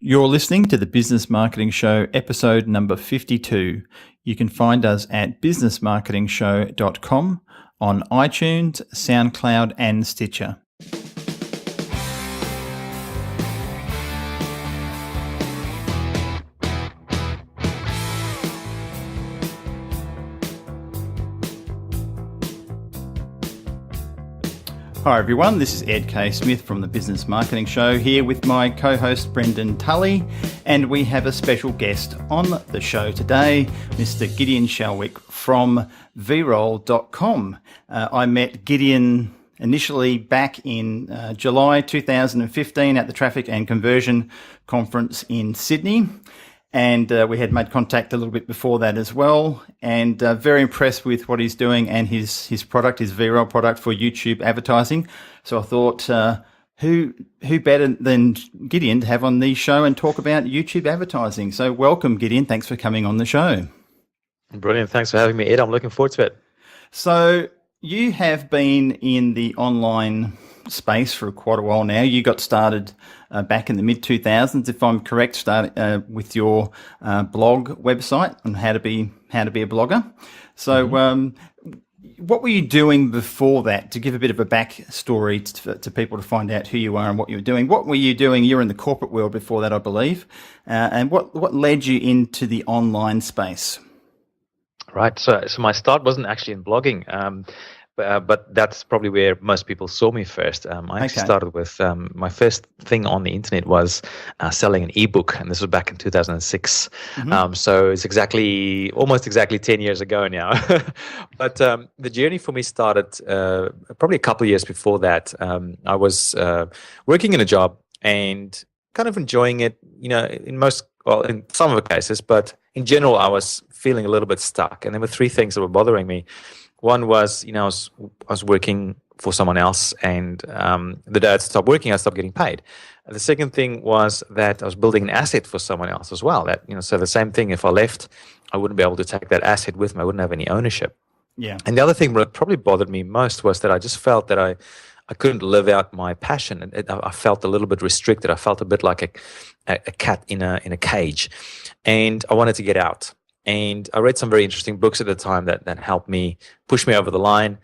You're listening to the Business Marketing Show, episode number 52. You can find us at businessmarketingshow.com on iTunes, SoundCloud, and Stitcher. Hi everyone, this is Ed Keay-Smith from the Business Marketing Show here with my co-host Brendan Tully, and we have a special guest on the show today, Mr. Gideon Shalwick from Veeroll.com. I met Gideon initially back in July 2015 at the Traffic and Conversion Conference in Sydney. And we had made contact a little bit before that as well, and very impressed with what he's doing and his product, his Veeroll product for YouTube advertising. So I thought, who better than Gideon to have on the show and talk about YouTube advertising? So welcome, Gideon. Thanks for coming on the show. Brilliant. Thanks for having me, Ed. I'm looking forward to it. So you have been in the online space for quite a while now. You got started back in the mid-2000s, if I'm correct, started with your blog website on how to be a blogger. So what were you doing before that, to give a bit of a backstory to people to find out who you are and what you were doing? What were you doing? You were in the corporate world before that, I believe. And what led you into the online space? Right. So my start wasn't actually in blogging. But that's probably where most people saw me first. I actually started with my first thing on the internet was selling an ebook, and this was back in 2006. So it's almost exactly 10 years ago now. But the journey for me started probably a couple of years before that. I was working in a job and kind of enjoying it, in some of the cases, but in general, I was feeling a little bit stuck. And there were three things that were bothering me. One was, I was working for someone else, and the day I stopped working, I stopped getting paid. And the second thing was that I was building an asset for someone else as well. That, so the same thing, if I left, I wouldn't be able to take that asset with me. I wouldn't have any ownership. Yeah. And the other thing that probably bothered me most was that I just felt that I couldn't live out my passion. I felt a little bit restricted. I felt a bit like a cat in a cage, and I wanted to get out. And I read some very interesting books at the time that helped me push me over the line.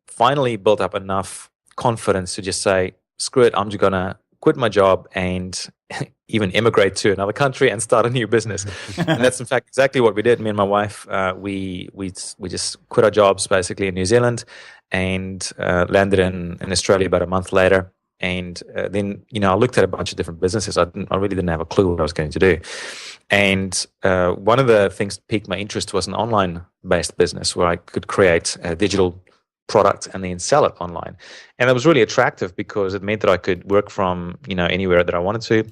Finally built up enough confidence to just say, screw it, I'm just going to quit my job and even immigrate to another country and start a new business. And that's in fact exactly what we did. Me and my wife, we just quit our jobs basically in New Zealand and landed in Australia about a month later. And then, I looked at a bunch of different businesses. I really didn't have a clue what I was going to do. And one of the things that piqued my interest was an online-based business where I could create a digital product and then sell it online. And that was really attractive because it meant that I could work from, anywhere that I wanted to.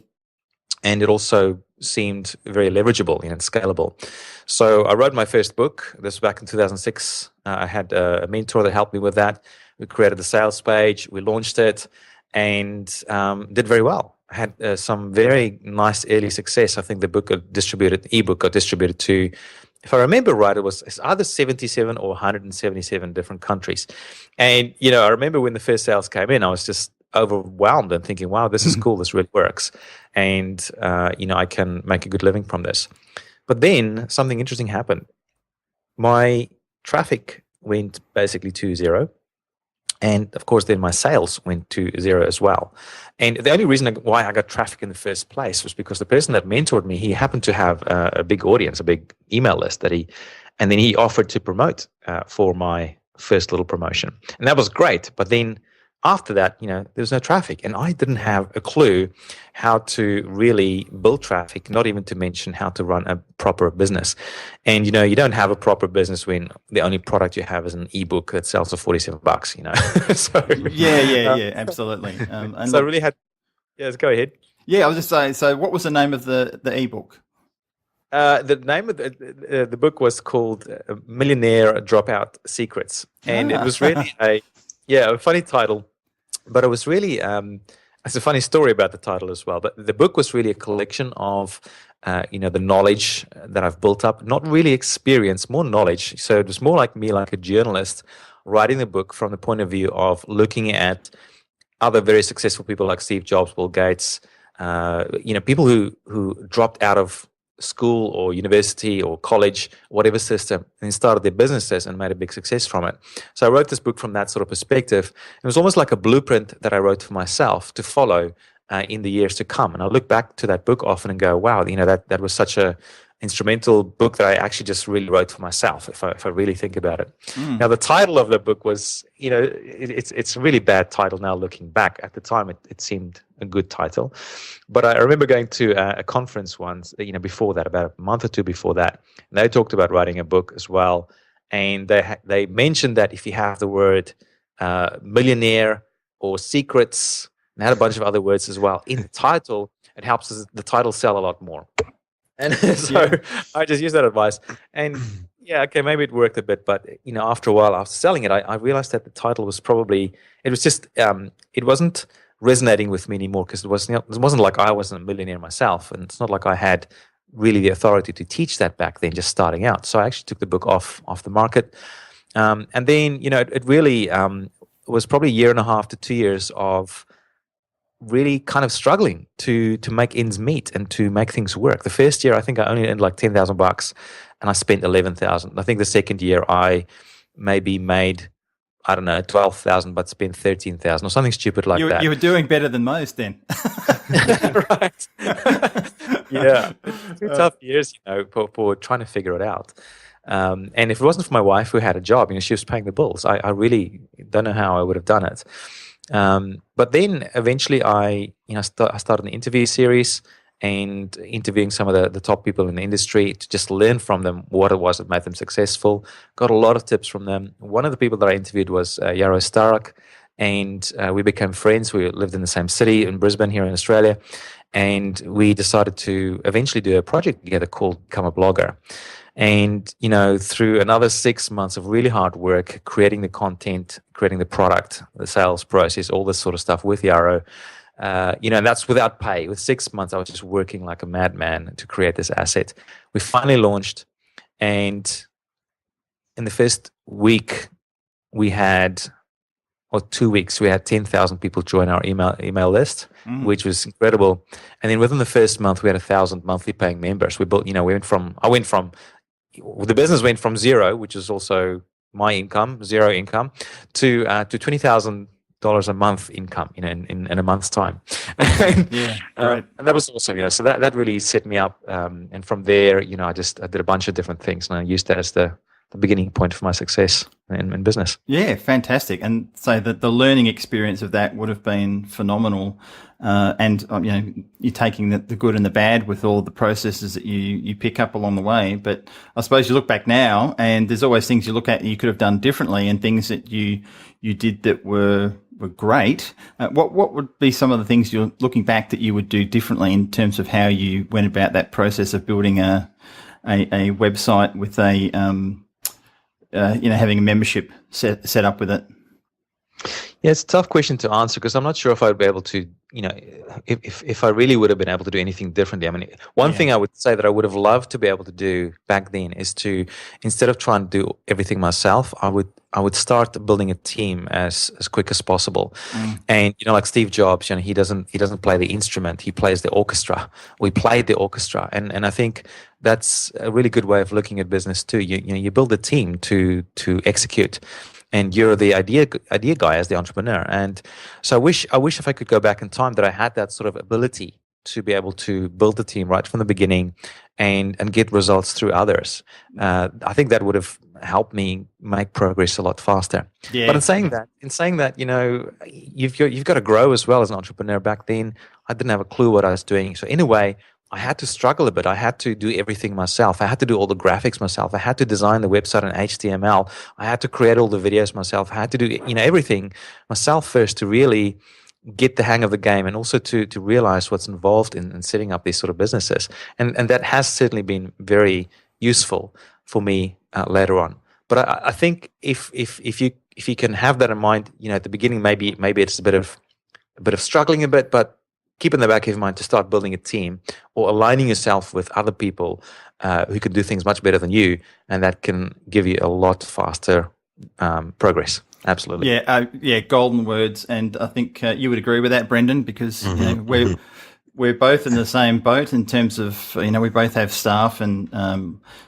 And it also seemed very leverageable and scalable. So I wrote my first book. This was back in 2006. I had a mentor that helped me with that. We created the sales page. We launched it. And did very well. I had some very nice early success. I think the ebook got distributed to, if I remember right, it's either 77 or 177 different countries. And, I remember when the first sales came in, I was just overwhelmed and thinking, wow, this is cool. This really works. And, I can make a good living from this. But then something interesting happened. My traffic went basically to zero. And of course, then my sales went to zero as well. And the only reason why I got traffic in the first place was because the person that mentored me, he happened to have a big audience, a big email list and then he offered to promote for my first little promotion. And that was great. But then after that, there was no traffic. And I didn't have a clue how to really build traffic, not even to mention how to run a proper business. And, you don't have a proper business when the only product you have is an ebook that sells for $47, So Yeah, absolutely. And so I really had, let's go ahead. Yeah, I was just saying, so what was the name of the ebook? The name of the book was called Millionaire Dropout Secrets. And it was really a funny title, but it was really, it's a funny story about the title as well. But the book was really a collection of, the knowledge that I've built up, not really experience, more knowledge. So it was more like me, like a journalist, writing the book from the point of view of looking at other very successful people like Steve Jobs, Bill Gates, people who dropped out of school or university or college, whatever system, and started their businesses and made a big success from it. So I wrote this book from that sort of perspective. It was almost like a blueprint that I wrote for myself to follow in the years to come. And I look back to that book often and go, wow, that was such a instrumental book that I actually just really wrote for myself, if I really think about it. Now, the title of the book was, it's a really bad title now looking back. At the time, it seemed a good title. But I remember going to a conference once, before that, about a month or two before that, and they talked about writing a book as well. And they mentioned that if you have the word millionaire or secrets, and had a bunch of other words as well in the title, it helps the title sell a lot more. And so I just used that advice. And okay, maybe it worked a bit, but after a while, after selling it, I realized that the title was it wasn't resonating with me anymore, because it wasn't like I wasn't a millionaire myself, and it's not like I had really the authority to teach that back then, just starting out. So I actually took the book off the market. And then, it really was probably a year and a half to 2 years of really kind of struggling to make ends meet and to make things work. The first year, I think I only earned like $10,000 and I spent 11,000. I think the second year I maybe made, I don't know, 12,000, but spent 13,000 or something stupid like that. You were doing better than most then. Right. Yeah. 2 tough years, for trying to figure it out. And if it wasn't for my wife, who had a job, she was paying the bills, I really don't know how I would have done it. But then eventually I started an interview series and interviewing some of the top people in the industry to just learn from them what it was that made them successful. Got a lot of tips from them. One of the people that I interviewed was Yaro Starak, and we became friends. We lived in the same city in Brisbane here in Australia, and we decided to eventually do a project together called Become a Blogger. And, through another 6 months of really hard work, creating the content, creating the product, the sales process, all this sort of stuff with Yaro, and that's without pay. With 6 months, I was just working like a madman to create this asset. We finally launched, and in the first week, or 2 weeks, we had 10,000 people join our email list, which was incredible. And then within the first month, we had 1,000 monthly paying members. The business went from zero, which is also my income, zero income, to $20,000 a month income, in a month's time. Right. And that was also, so that really set me up. And from there, I did a bunch of different things, and I used that as the beginning point for my success in business. Yeah, fantastic. And so the learning experience of that would have been phenomenal. And you're taking the good and the bad with all the processes that you pick up along the way. But I suppose you look back now, and there's always things you look at that you could have done differently, and things that you did that were great. What would be some of the things you're looking back that you would do differently in terms of how you went about that process of building a website with having a membership set up with it? Yeah, it's a tough question to answer, because I'm not sure if I'd be able to, if I really would have been able to do anything differently. I mean, one thing I would say that I would have loved to be able to do back then is to, instead of trying to do everything myself, I would start building a team as quick as possible. And like Steve Jobs, he doesn't play the instrument, he plays the orchestra. We played the orchestra, and I think that's a really good way of looking at business too. You build a team to execute, and you're the idea guy as the entrepreneur. And so I wish if I could go back in time that I had that sort of ability to be able to build a team right from the beginning and get results through others. I think that would have helped me make progress a lot faster. Yeah. But in saying that, you've got to grow as well as an entrepreneur. Back then, I didn't have a clue what I was doing. So in a way, I had to struggle a bit. I had to do everything myself. I had to do all the graphics myself. I had to design the website in HTML. I had to create all the videos myself. I had to do everything myself first to really get the hang of the game, and also to realize what's involved in setting up these sort of businesses. And that has certainly been very useful for me later on. But I think if you can have that in mind, at the beginning, maybe it's a bit of struggling a bit, but keep in the back of your mind to start building a team or aligning yourself with other people who can do things much better than you, and that can give you a lot faster progress. Absolutely. Yeah, golden words, and I think you would agree with that, Brendan, because we're both in the same boat in terms of, we both have staff and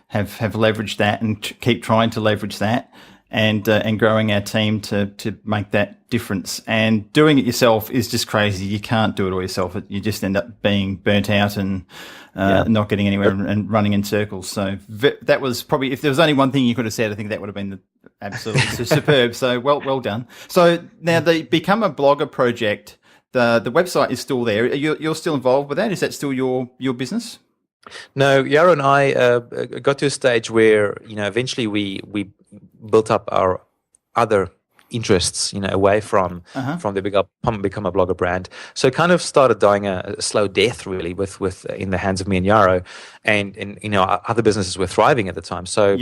have leveraged that and keep trying to leverage that and growing our team to make that difference. And doing it yourself is just crazy. You can't do it all yourself. You just end up being burnt out and not getting anywhere and running in circles. So that was probably, if there was only one thing you could have said, I think that would have been absolutely superb. So well done. So now the Become a Blogger project, the website is still there. You're still involved with that? Is that still your business? No, Yarrow and I got to a stage where, eventually we built up our other interests, away from the Become a Blogger brand. So it kind of started dying a slow death, really, with in the hands of me and Yarrow, and our other businesses were thriving at the time. So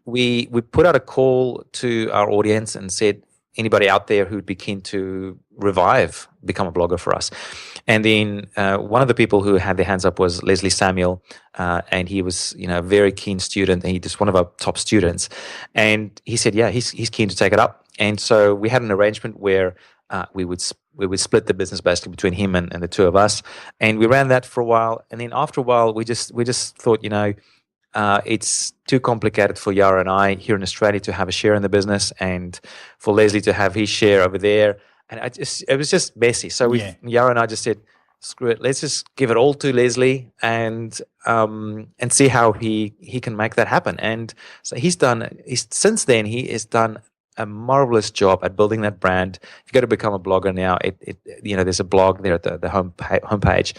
we put out a call to our audience and said, anybody out there who'd be keen to revive Become a Blogger for us. And then one of the people who had their hands up was Leslie Samuel, and he was, a very keen student, and he just one of our top students. And he said, yeah, he's keen to take it up. And so we had an arrangement where we would split the business basically between him and the two of us, and we ran that for a while. And then after a while, we just thought, it's too complicated for Yarrow and I here in Australia to have a share in the business, and for Leslie to have his share over there. And it was just messy. So Yarrow and I just said, screw it, let's just give it all to Leslie and see how he can make that happen. And so since then he has done a marvelous job at building that brand. If you go to Become a Blogger now, there's a blog there at the homepage.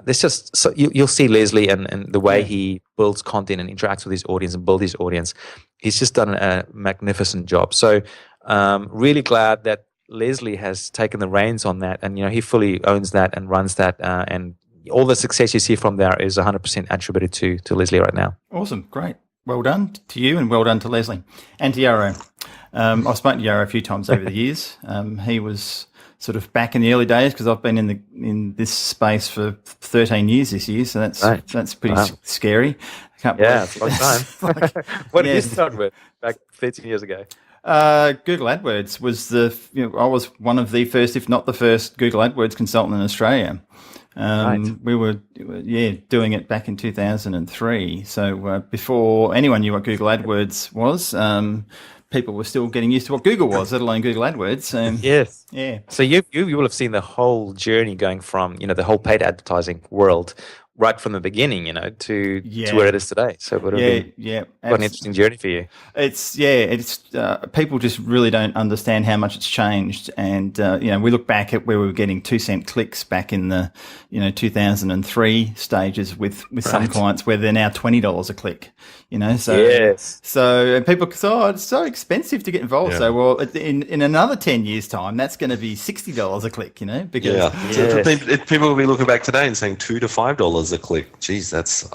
There's just, so you'll see Leslie and the way he builds content and interacts with his audience and builds his audience. He's just done a magnificent job. So really glad that Leslie has taken the reins on that, and he fully owns that and runs that, and all the success you see from there is 100% attributed to Leslie right now. Awesome, great, well done to you, and well done to Leslie and to Yarrow. I've spoken to Yarrow a few times over the years. He was sort of back in the early days because I've been in this space for 13 years this year, so that's pretty scary. I can't believe it's a long time. What did you start with back 13 years ago? Google AdWords was I was one of the first, if not the first, Google AdWords consultant in Australia. We were doing it back in 2003. So before anyone knew what Google AdWords was, people were still getting used to what Google was, let alone Google AdWords. Yes. Yeah. So you will have seen the whole journey going from the whole paid advertising world right from the beginning, to where it is today. So it would have been quite an interesting journey for you. It's people just really don't understand how much it's changed. And, we look back at where we were getting 2-cent clicks back in the, 2003 stages with some clients where they're now $20 a click, So and people say, it's so expensive to get involved. Yeah. So, well, in another 10 years' time, that's going to be $60 a click, because so people will be looking back today and saying $2 to $5 a click. Geez, that's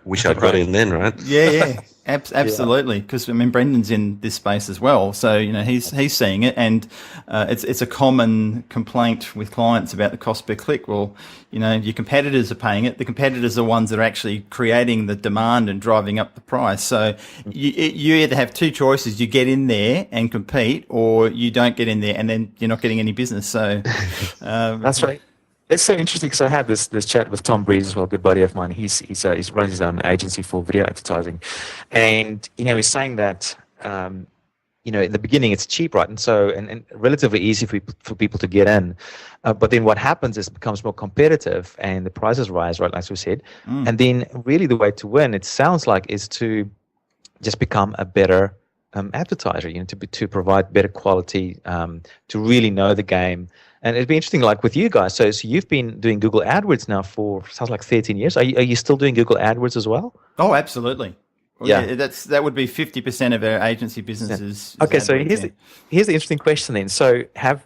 wish I'd got in then, right? Yeah. Absolutely, because Brendan's in this space as well, so he's seeing it, and it's a common complaint with clients about the cost per click. Well, your competitors are paying it. The competitors are ones that are actually creating the demand and driving up the price. So you either have two choices: you get in there and compete, or you don't get in there, and then you're not getting any business. So that's right. It's so interesting because I had this chat with Tom Breeze as well, a good buddy of mine. He's runs his own agency for video advertising, and he's saying that in the beginning it's cheap, right, and relatively easy for people to get in, but then what happens is it becomes more competitive and the prices rise, right, like we said, and then really the way to win, it sounds like, is to just become a better advertiser, to provide better quality, to really know the game. And it'd be interesting, like with you guys. So you've been doing Google AdWords now for sounds like 13 years. Are you still doing Google AdWords as well? Oh, absolutely. Well, yeah, that would be 50% of our agency businesses. Okay, so here's the interesting question then. So how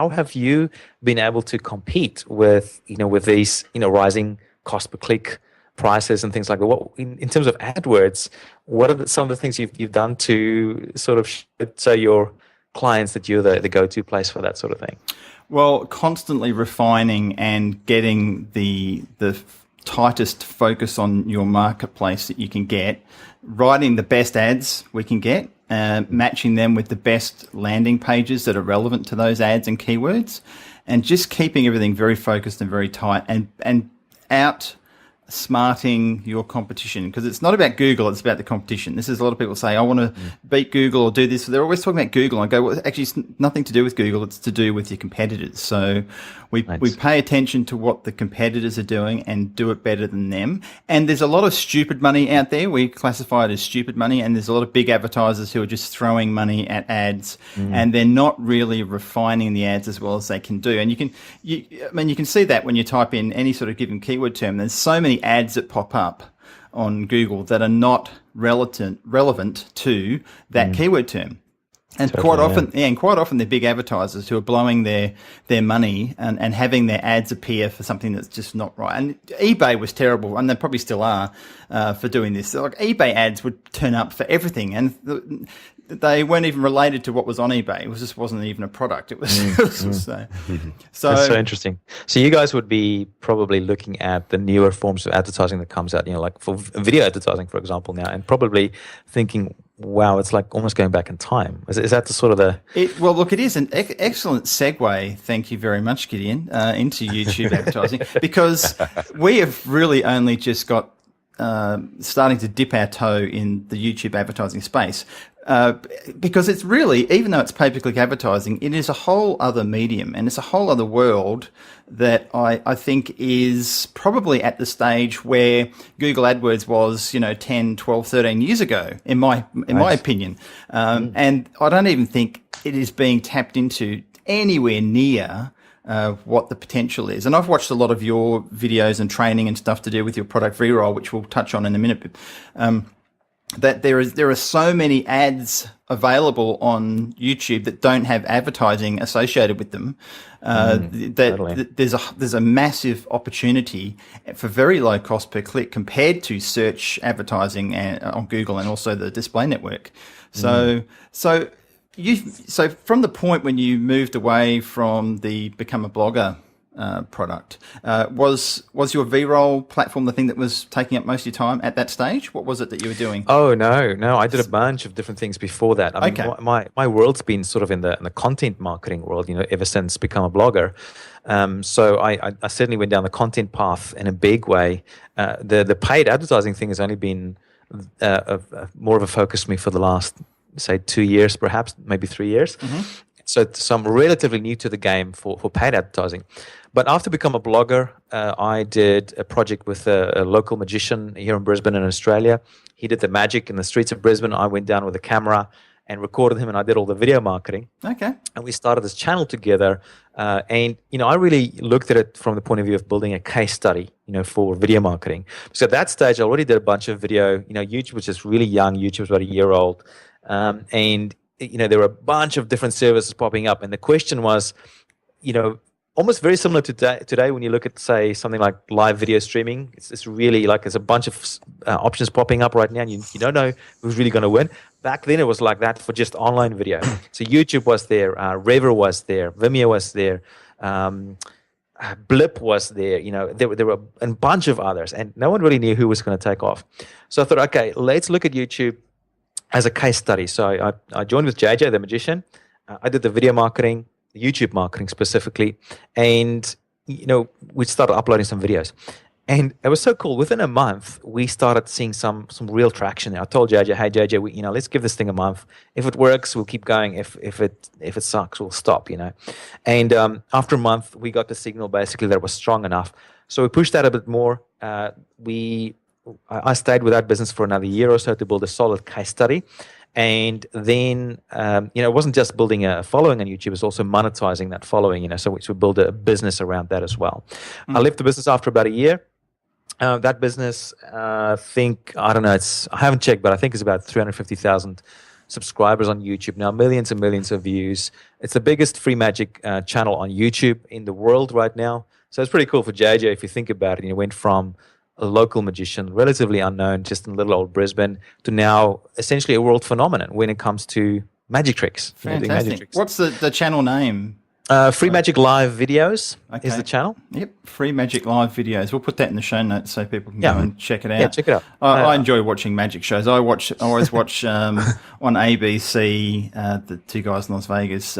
have you been able to compete with these rising cost per click prices and things like that? What in terms of AdWords, what are some of the things you've done to sort of show your clients that you're the go-to place for that sort of thing? Well, constantly refining and getting the tightest focus on your marketplace that you can get, writing the best ads we can get, matching them with the best landing pages that are relevant to those ads and keywords, and just keeping everything very focused and very tight, and outsmarting your competition, because it's not about Google, it's about the competition. This is a lot of people say, I want to beat Google or do this. They're always talking about Google. I go, well, actually, it's nothing to do with Google. It's to do with your competitors. So we pay attention to what the competitors are doing and do it better than them. And there's a lot of stupid money out there. We classify it as stupid money. And there's a lot of big advertisers who are just throwing money at ads, and they're not really refining the ads as well as they can do. And you can see that when you type in any sort of given keyword term. There's so many ads that pop up on Google that are not relevant to that keyword term. And quite often they're big advertisers who are blowing their money and having their ads appear for something that's just not right. And eBay was terrible, and they probably still are, for doing this. Like, eBay ads would turn up for everything, and they weren't even related to what was on eBay. It just wasn't even a product. It was so. That's so interesting. So you guys would be probably looking at the newer forms of advertising that comes out, like for video advertising, for example, now, and probably thinking, wow, it's like almost going back in time. Is that the sort of the... Well, look, it is an excellent segue, thank you very much, Gideon, into YouTube advertising, because we have really only just got starting to dip our toe in the YouTube advertising space. Because it's really, even though it's pay-per-click advertising, it is a whole other medium, and it's a whole other world that I think is probably at the stage where Google AdWords was, 10, 12, 13 years ago, in my opinion. And I don't even think it is being tapped into anywhere near what the potential is. And I've watched a lot of your videos and training and stuff to do with your product Veeroll, which we'll touch on in a minute. That there are so many ads available on YouTube that don't have advertising associated with them. There's a massive opportunity for very low cost per click compared to search advertising on Google and also the display network. So from the point when you moved away from the Become a Blogger product, was your Veeroll platform the thing that was taking up most of your time at that stage? What was it that you were doing? Oh, no, I did a bunch of different things before that. I mean, my world's been sort of in the content marketing world, ever since Become a Blogger. So I certainly went down the content path in a big way. The paid advertising thing has only been more of a focus for me for the last, say, 2 years, perhaps, maybe 3 years. So I'm relatively new to the game for paid advertising. But after Become a Blogger, I did a project with a local magician here in Brisbane in Australia. He did the magic in the streets of Brisbane. I went down with a camera and recorded him, and I did all the video marketing. Okay. And we started this channel together. And I really looked at it from the point of view of building a case study, for video marketing. So at that stage, I already did a bunch of video. YouTube was just really young. YouTube was about a year old. And there were a bunch of different services popping up. And the question was, almost very similar to today when you look at, say, something like live video streaming. It's really like there's a bunch of options popping up right now, and you don't know who's really going to win. Back then, it was like that for just online video. So YouTube was there, Rever was there, Vimeo was there, Blip was there. There were a bunch of others, and no one really knew who was going to take off. So I thought, okay, let's look at YouTube as a case study. So I joined with JJ, the magician. I did the video marketing, the YouTube marketing specifically, and we started uploading some videos. And it was so cool. Within a month, we started seeing some real traction there. I told JJ, hey JJ, let's give this thing a month. If it works, we'll keep going. If it sucks, we'll stop. And after a month, we got the signal basically that it was strong enough. So we pushed that a bit more. I stayed with that business for another year or so to build a solid case study. And then, it wasn't just building a following on YouTube, it was also monetizing that following, so we build a business around that as well. I left the business after about a year. That business, I haven't checked, but I think it's about 350,000 subscribers on YouTube now, millions and millions of views. It's the biggest free magic channel on YouTube in the world right now. So it's pretty cool for JJ if you think about it. Went from a local magician, relatively unknown, just in little old Brisbane, to now essentially a world phenomenon when it comes to magic tricks. Fantastic. Magic tricks. What's the channel name? Free Magic Live Videos is the channel. Yep, Free Magic Live Videos. We'll put that in the show notes so people can go and check it out. Yeah, check it out. I enjoy watching magic shows. I always watch on ABC, the two guys in Las Vegas,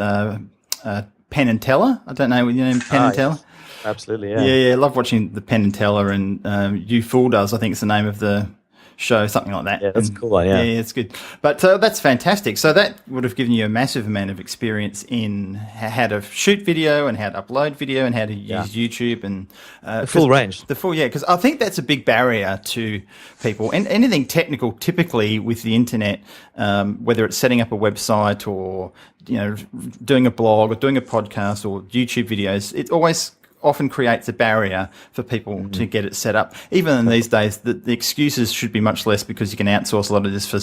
Penn and Teller. I don't know, you know Penn and Teller? Yes. Absolutely, yeah. Yeah, I love watching the Penn and Teller, and You Fool Does, I think it's the name of the show, something like that. Yeah, that's a cool one, yeah. Yeah, it's good. But that's fantastic. So that would have given you a massive amount of experience in how to shoot video and how to upload video and how to use YouTube and The full range. because I think that's a big barrier to people. And anything technical, typically with the internet, whether it's setting up a website or, you know, doing a blog or doing a podcast or YouTube videos, it always often creates a barrier for people to get it set up. Even in these days, the excuses should be much less because you can outsource a lot of this for,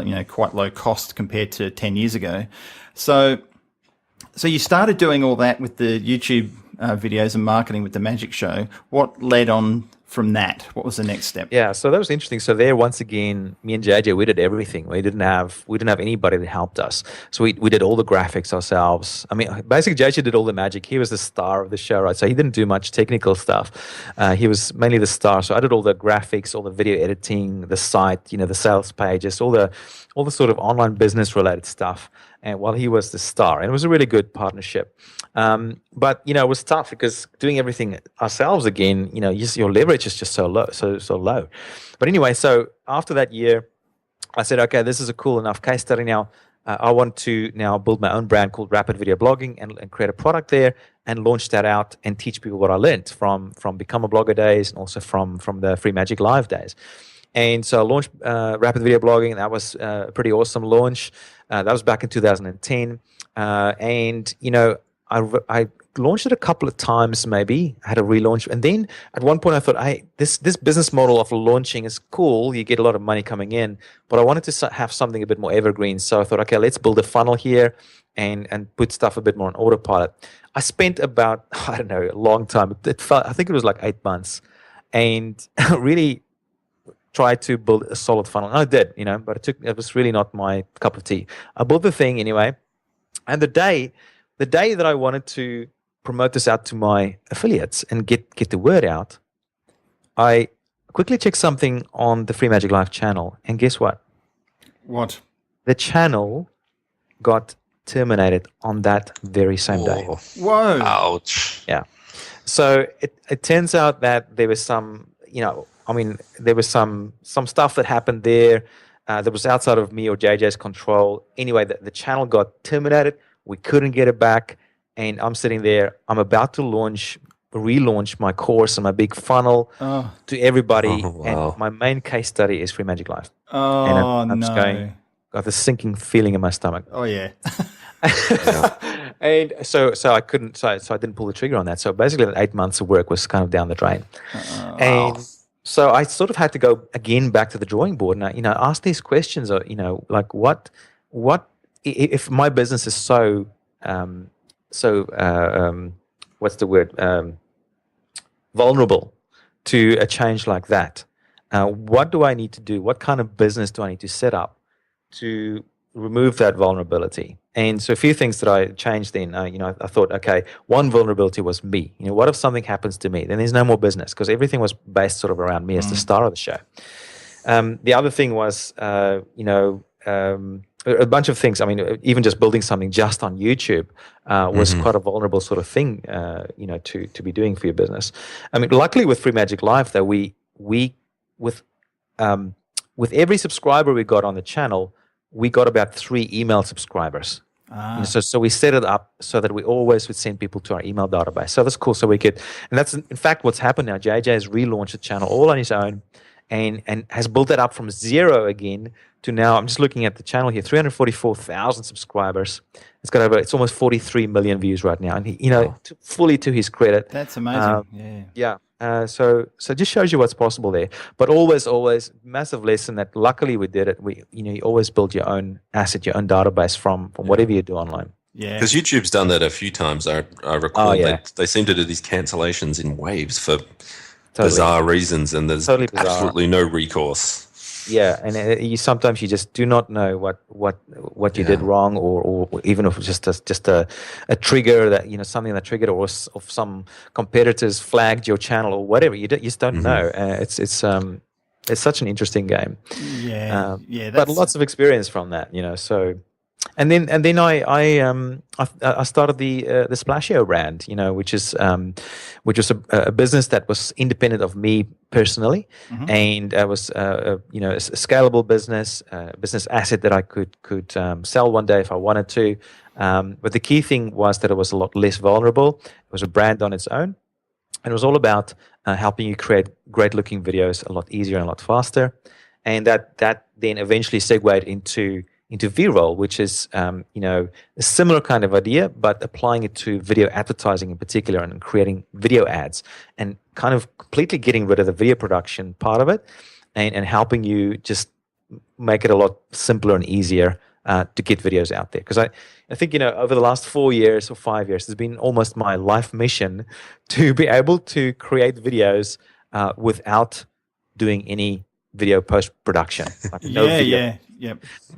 you know, quite low cost compared to 10 years ago. So you started doing all that with the YouTube videos and marketing with the Magic Show. What led on from that? What was the next step? Yeah, so that was interesting. So there, once again, me and JJ, we did everything. We didn't have anybody that helped us. So we did all the graphics ourselves. I mean, basically, JJ did all the magic. He was the star of the show, right? So he didn't do much technical stuff. He was mainly the star. So I did all the graphics, all the video editing, the site, you know, the sales pages, all the sort of online business related stuff. And while he was the star, and it was a really good partnership. But, you know, it was tough because doing everything ourselves again, you know, your leverage is just so low, so low. But anyway, so after that year, I said, okay, this is a cool enough case study now. I want to now build my own brand called Rapid Video Blogging and create a product there and launch that out and teach people what I learned from Become a Blogger days and also from the Free Magic Live days. And so I launched Rapid Video Blogging, and that was a pretty awesome launch. That was back in 2010. And, you know, I launched it a couple of times, maybe. I had a relaunch. And then at one point I thought, hey, this business model of launching is cool. You get a lot of money coming in. But I wanted to have something a bit more evergreen. So I thought, okay, let's build a funnel here and put stuff a bit more on autopilot. I spent about, I don't know, a long time. I think it was like 8 months. And really tried to build a solid funnel. And I did, you know, but it was really not my cup of tea. I built the thing anyway. And the day that I wanted to promote this out to my affiliates and get the word out, I quickly checked something on the Free Magic Live channel. And guess what? What? The channel got terminated on that very same day. Whoa. Ouch. Yeah. So it turns out that there was some, you know, I mean, there was some stuff that happened there that was outside of me or JJ's control. Anyway, the channel got terminated. We couldn't get it back. And I'm sitting there. I'm about to relaunch my course and my big funnel to everybody. Oh, wow. And my main case study is Free Magic Live. Oh, and I'm just got this sinking feeling in my stomach. Oh, yeah. And so I couldn't, so I didn't pull the trigger on that. So basically, that 8 months of work was kind of down the drain. And so I sort of had to go again back to the drawing board and, you know, ask these questions. You know, like what if my business is so what's the word? Vulnerable to a change like that. What do I need to do? What kind of business do I need to set up to remove that vulnerability? And so a few things that I changed then, you know, I thought, okay, one vulnerability was me. You know, what if something happens to me? Then there's no more business because everything was based sort of around me as the star of the show. The other thing was, you know, a bunch of things. I mean, even just building something just on YouTube was quite a vulnerable sort of thing, you know, to be doing for your business. I mean, luckily with Free Magic Live, though, we with every subscriber we got on the channel, we got about 3 email subscribers. So we set it up so that we always would send people to our email database. So that's cool. So we could, and that's in fact what's happened now. JJ has relaunched the channel all on his own, and has built that up from 0 again to now. I'm just looking at the channel here, 344,000 subscribers. It's almost 43 million views right now, and he, you know, fully to his credit. That's amazing. Yeah. So it just shows you what's possible there. But always, massive lesson that luckily we did it. You always build your own asset, your own database from whatever you do online. Yeah, because YouTube's done that a few times. I recall they seem to do these cancellations in waves for bizarre reasons, and there's absolutely no recourse. Yeah, and sometimes you just do not know what you did wrong, or even if it's just a trigger that, you know, something that triggered, or if some competitors flagged your channel or whatever. You just don't know. It's such an interesting game. Yeah, but lots of experience from that, you know. So then I started the Splashio brand, which was a business that was independent of me personally, and it was a scalable business asset that I could sell one day if I wanted to. But the key thing was that it was a lot less vulnerable. It was a brand on its own, and it was all about helping you create great looking videos a lot easier and a lot faster. And that then eventually segued into Veeroll, which is a similar kind of idea, but applying it to video advertising in particular, and creating video ads, and kind of completely getting rid of the video production part of it, and helping you just make it a lot simpler and easier to get videos out there. Because I think over the last 4 years or 5 years, it's been almost my life mission to be able to create videos without doing any video post-production.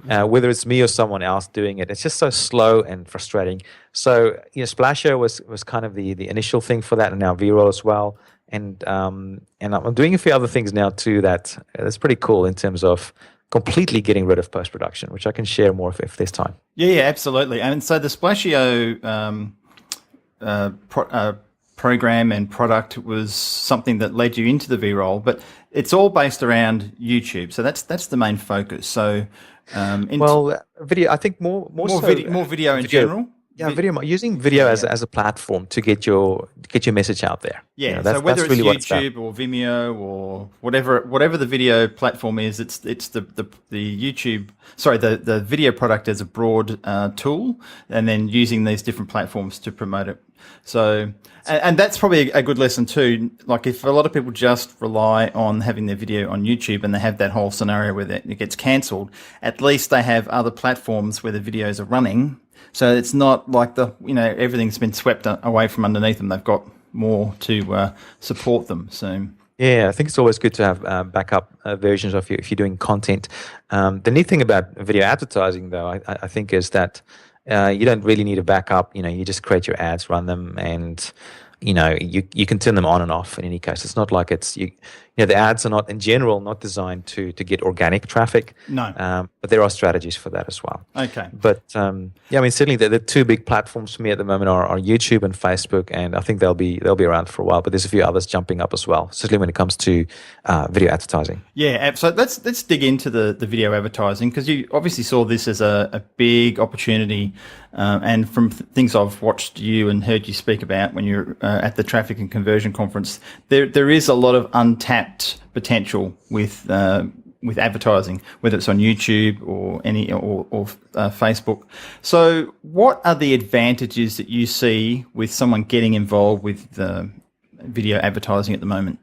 Whether it's me or someone else doing it, it's just so slow and frustrating. So Splashio was kind of the initial thing for that, and now Veeroll as well. And I'm doing a few other things now too that's pretty cool in terms of completely getting rid of post-production, which I can share more if there's time. Yeah, absolutely. And so the Splashio program and product was something that led you into the Veeroll, but it's all based around YouTube. So that's the main focus. So video. I think more video in general. Yeah, using video as a platform to get your message out there. Yeah, so whether it's really YouTube or Vimeo or whatever the video platform is, it's the YouTube. Sorry, the video product as a broad tool, and then using these different platforms to promote it. So, and that's probably a good lesson too. Like if a lot of people just rely on having their video on YouTube and they have that whole scenario where it gets cancelled, at least they have other platforms where the videos are running. So it's not like everything's been swept away from underneath them. They've got more to support them. So yeah, I think it's always good to have backup versions of you if you're doing content. The neat thing about video advertising, though, I think, is that you don't really need a backup. You just create your ads, run them, and you can turn them on and off. In any case, it's not like the ads are not in general not designed to get organic traffic. No, but there are strategies for that as well. Okay, but certainly the two big platforms for me at the moment are YouTube and Facebook, and I think they'll be around for a while. But there's a few others jumping up as well, certainly when it comes to video advertising. Yeah, so let's dig into the video advertising, because you obviously saw this as a big opportunity, and from things I've watched you and heard you speak about when you're at the Traffic and Conversion Conference, there is a lot of untapped potential with advertising, whether it's on YouTube or Facebook. So what are the advantages that you see with someone getting involved with video advertising at the moment?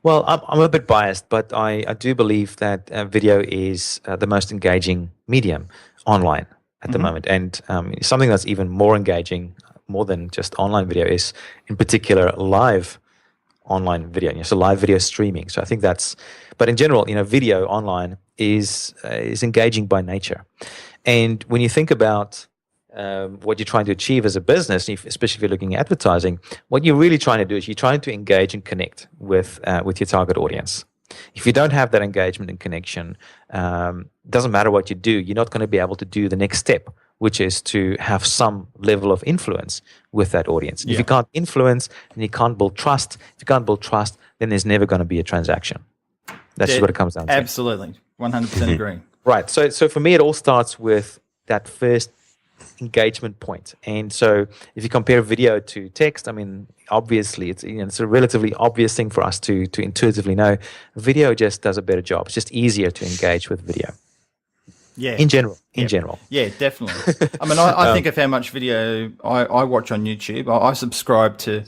Well, I'm a bit biased, but I do believe that video is the most engaging medium online at the moment. And something that's even more engaging, more than just online video, is in particular live online video. So live video streaming. So I think but in general, video online is engaging by nature. And when you think about what you're trying to achieve as a business, especially if you're looking at advertising, what you're really trying to do is you're trying to engage and connect with your target audience. If you don't have that engagement and connection, doesn't matter what you do, you're not going to be able to do the next step, which is to have some level of influence with that audience. Yeah. If you can't influence, then you can't build trust. If you can't build trust, then there's never going to be a transaction. That's just what it comes down to. Absolutely. 100% agree. Right. So for me, it all starts with that first engagement point. And so if you compare video to text, obviously it's a relatively obvious thing for us to intuitively know. Video just does a better job. It's just easier to engage with video. Yeah. In general. Yeah, definitely. I think of how much video I watch on YouTube. I subscribe to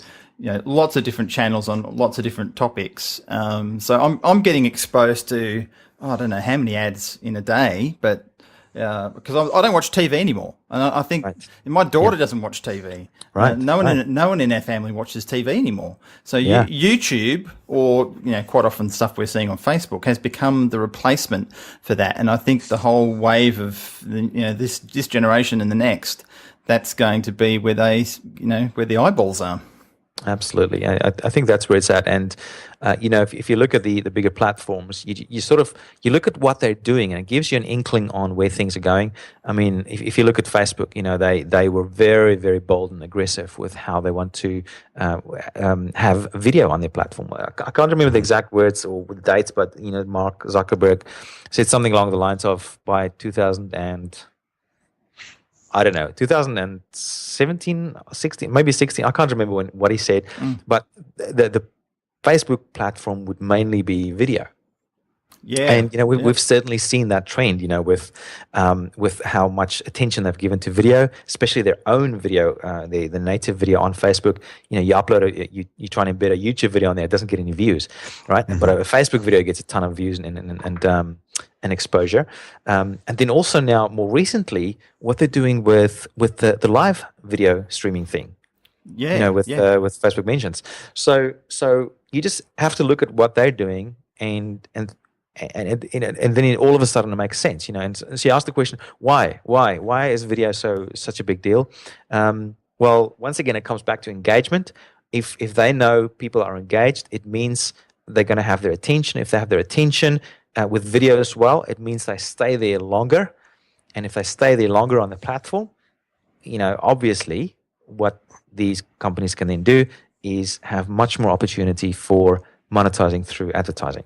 lots of different channels on lots of different topics. So I'm getting exposed to I don't know how many ads in a day, but because I don't watch TV anymore, and I think my daughter doesn't watch TV. Right. No one in our family watches TV anymore. So YouTube, or quite often stuff we're seeing on Facebook, has become the replacement for that. And I think the whole wave of this generation and the next, that's going to be where where the eyeballs are. Absolutely. I think that's where it's at. And, if you look at the bigger platforms, you look at what they're doing, and it gives you an inkling on where things are going. I mean, if you look at Facebook, they were very, very bold and aggressive with how they want to have video on their platform. I can't remember the exact words or the dates, but, Mark Zuckerberg said something along the lines of by 2017, 16, maybe 16. I can't remember what he said, but the Facebook platform would mainly be video. Yeah, and we've certainly seen that trend. With how much attention they've given to video, especially their own video, the native video on Facebook. You upload you try and embed a YouTube video on there, it doesn't get any views, right? Mm-hmm. But a Facebook video gets a ton of views and exposure. And then also now, more recently, what they're doing with the live video streaming thing. With Facebook mentions. So you just have to look at what they're doing, and then all of a sudden it makes sense. And so you ask the question, why is video such a big deal? Well, once again, it comes back to engagement. If they know people are engaged, it means they're going to have their attention. If they have their attention with video as well, it means they stay there longer. And if they stay there longer on the platform, obviously what these companies can then do is have much more opportunity for monetizing through advertising.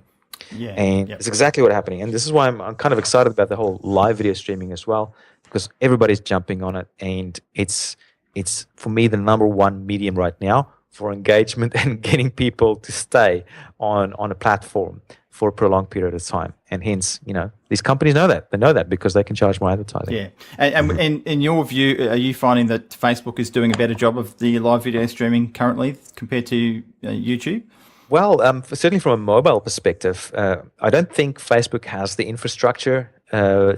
It's exactly what's happening. And this is why I'm kind of excited about the whole live video streaming as well, because everybody's jumping on it, and it's for me the number one medium right now for engagement and getting people to stay on a platform for a prolonged period of time. And hence, these companies know that. They know that because they can charge more advertising. Yeah. And in your view, are you finding that Facebook is doing a better job of the live video streaming currently compared to YouTube? Well, certainly from a mobile perspective, I don't think Facebook has the infrastructure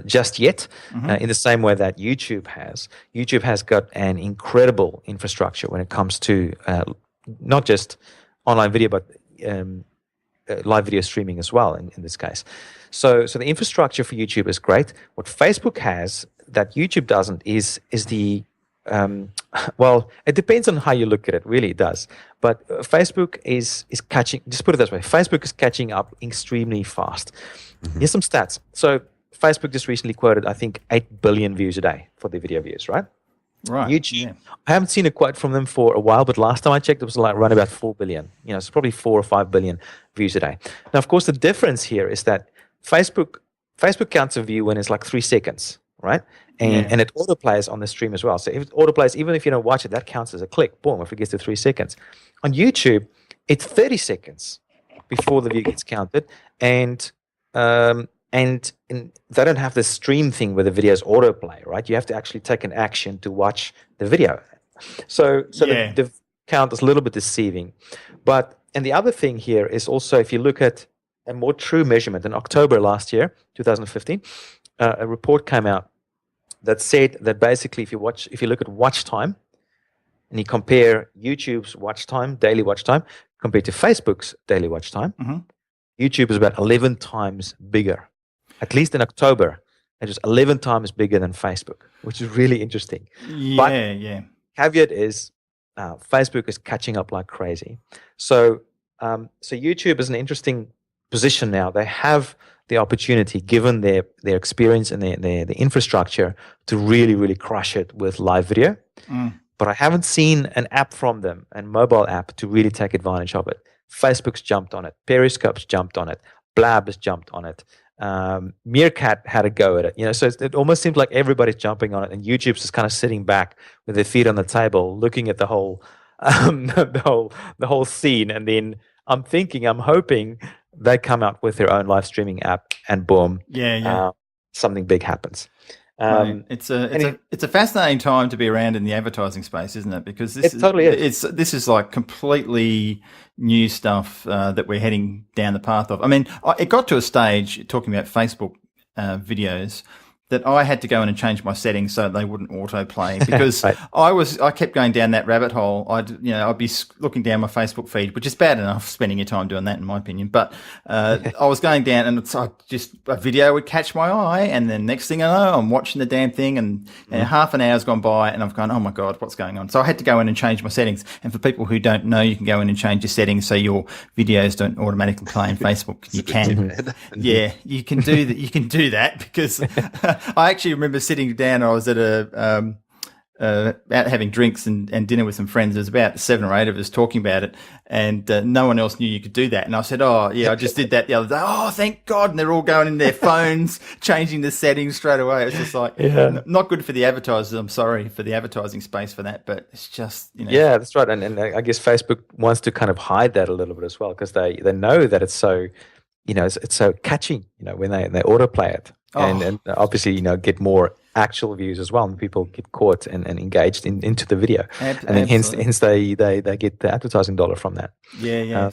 just yet, in the same way that YouTube has. YouTube has got an incredible infrastructure when it comes to not just online video, but live video streaming as well in this case. So the infrastructure for YouTube is great. What Facebook has that YouTube doesn't is the well, it depends on how you look at it. Really, it does. But Facebook is catching. Just put it this way: Facebook is catching up extremely fast. Here's some stats. So Facebook just recently quoted, I think, 8 billion views a day for their video views. Right. YouTube. I haven't seen a quote from them for a while, but last time I checked, it was like around about 4 billion. It's probably 4 or 5 billion views a day. Now, of course, the difference here is that Facebook counts a view when it's like 3 seconds, right? And it autoplays on the stream as well. So if it autoplays, even if you don't watch it, that counts as a click. Boom, if it gets to 3 seconds. On YouTube, it's 30 seconds before the view gets counted. And they don't have the stream thing where the videos autoplay, right? You have to actually take an action to watch the video. So the count is a little bit deceiving. And the other thing here is also, if you look at a more true measurement, in October last year, 2015, a report came out that said that basically if you look at watch time and you compare YouTube's watch time, daily watch time, compared to Facebook's daily watch time, YouTube is about 11 times bigger. At least in October, it was 11 times bigger than Facebook, which is really interesting. Caveat is Facebook is catching up like crazy. So YouTube is an interesting position now. They have the opportunity, given their experience and their infrastructure, to really, really crush it with live video. But I haven't seen an app from them, a mobile app, to really take advantage of it. Facebook's jumped on it. Periscope's jumped on it. Blab has jumped on it. Meerkat had a go at it. So it almost seems like everybody's jumping on it, and YouTube's just kind of sitting back with their feet on the table, looking at the whole scene. And then I'm hoping they come out with their own live streaming app, and boom, something big happens. It's a fascinating time to be around in the advertising space, isn't it? Because this is like completely new stuff that we're heading down the path of. I mean, it got to a stage, talking about Facebook videos, that I had to go in and change my settings so they wouldn't autoplay, because Right. I kept going down that rabbit hole. I'd be looking down my Facebook feed, which is bad enough spending your time doing that, in my opinion. But I was going down, and a video would catch my eye, and then next thing I know, I'm watching the damn thing, and half an hour's gone by, and I've gone, oh my God, what's going on? So I had to go in and change my settings. And for people who don't know, you can go in and change your settings so your videos don't automatically play on Facebook. You can, yeah, you can do that. You can do that, because I actually remember sitting down. I was at out having drinks and dinner with some friends. There's about 7 or 8 of us talking about it, and no one else knew you could do that. And I said, oh yeah, I just did that the other day. Oh, thank God. And they're all going in their phones, changing the settings straight away. It's just like, not good for the advertisers. I'm sorry for the advertising space for that, but it's just, Yeah, that's right. And I guess Facebook wants to kind of hide that a little bit as well, because they know that it's so, it's so catchy, when they autoplay it. And obviously, get more actual views as well, and people get caught and engaged into the video, and then hence they get the advertising dollar from that. Yeah.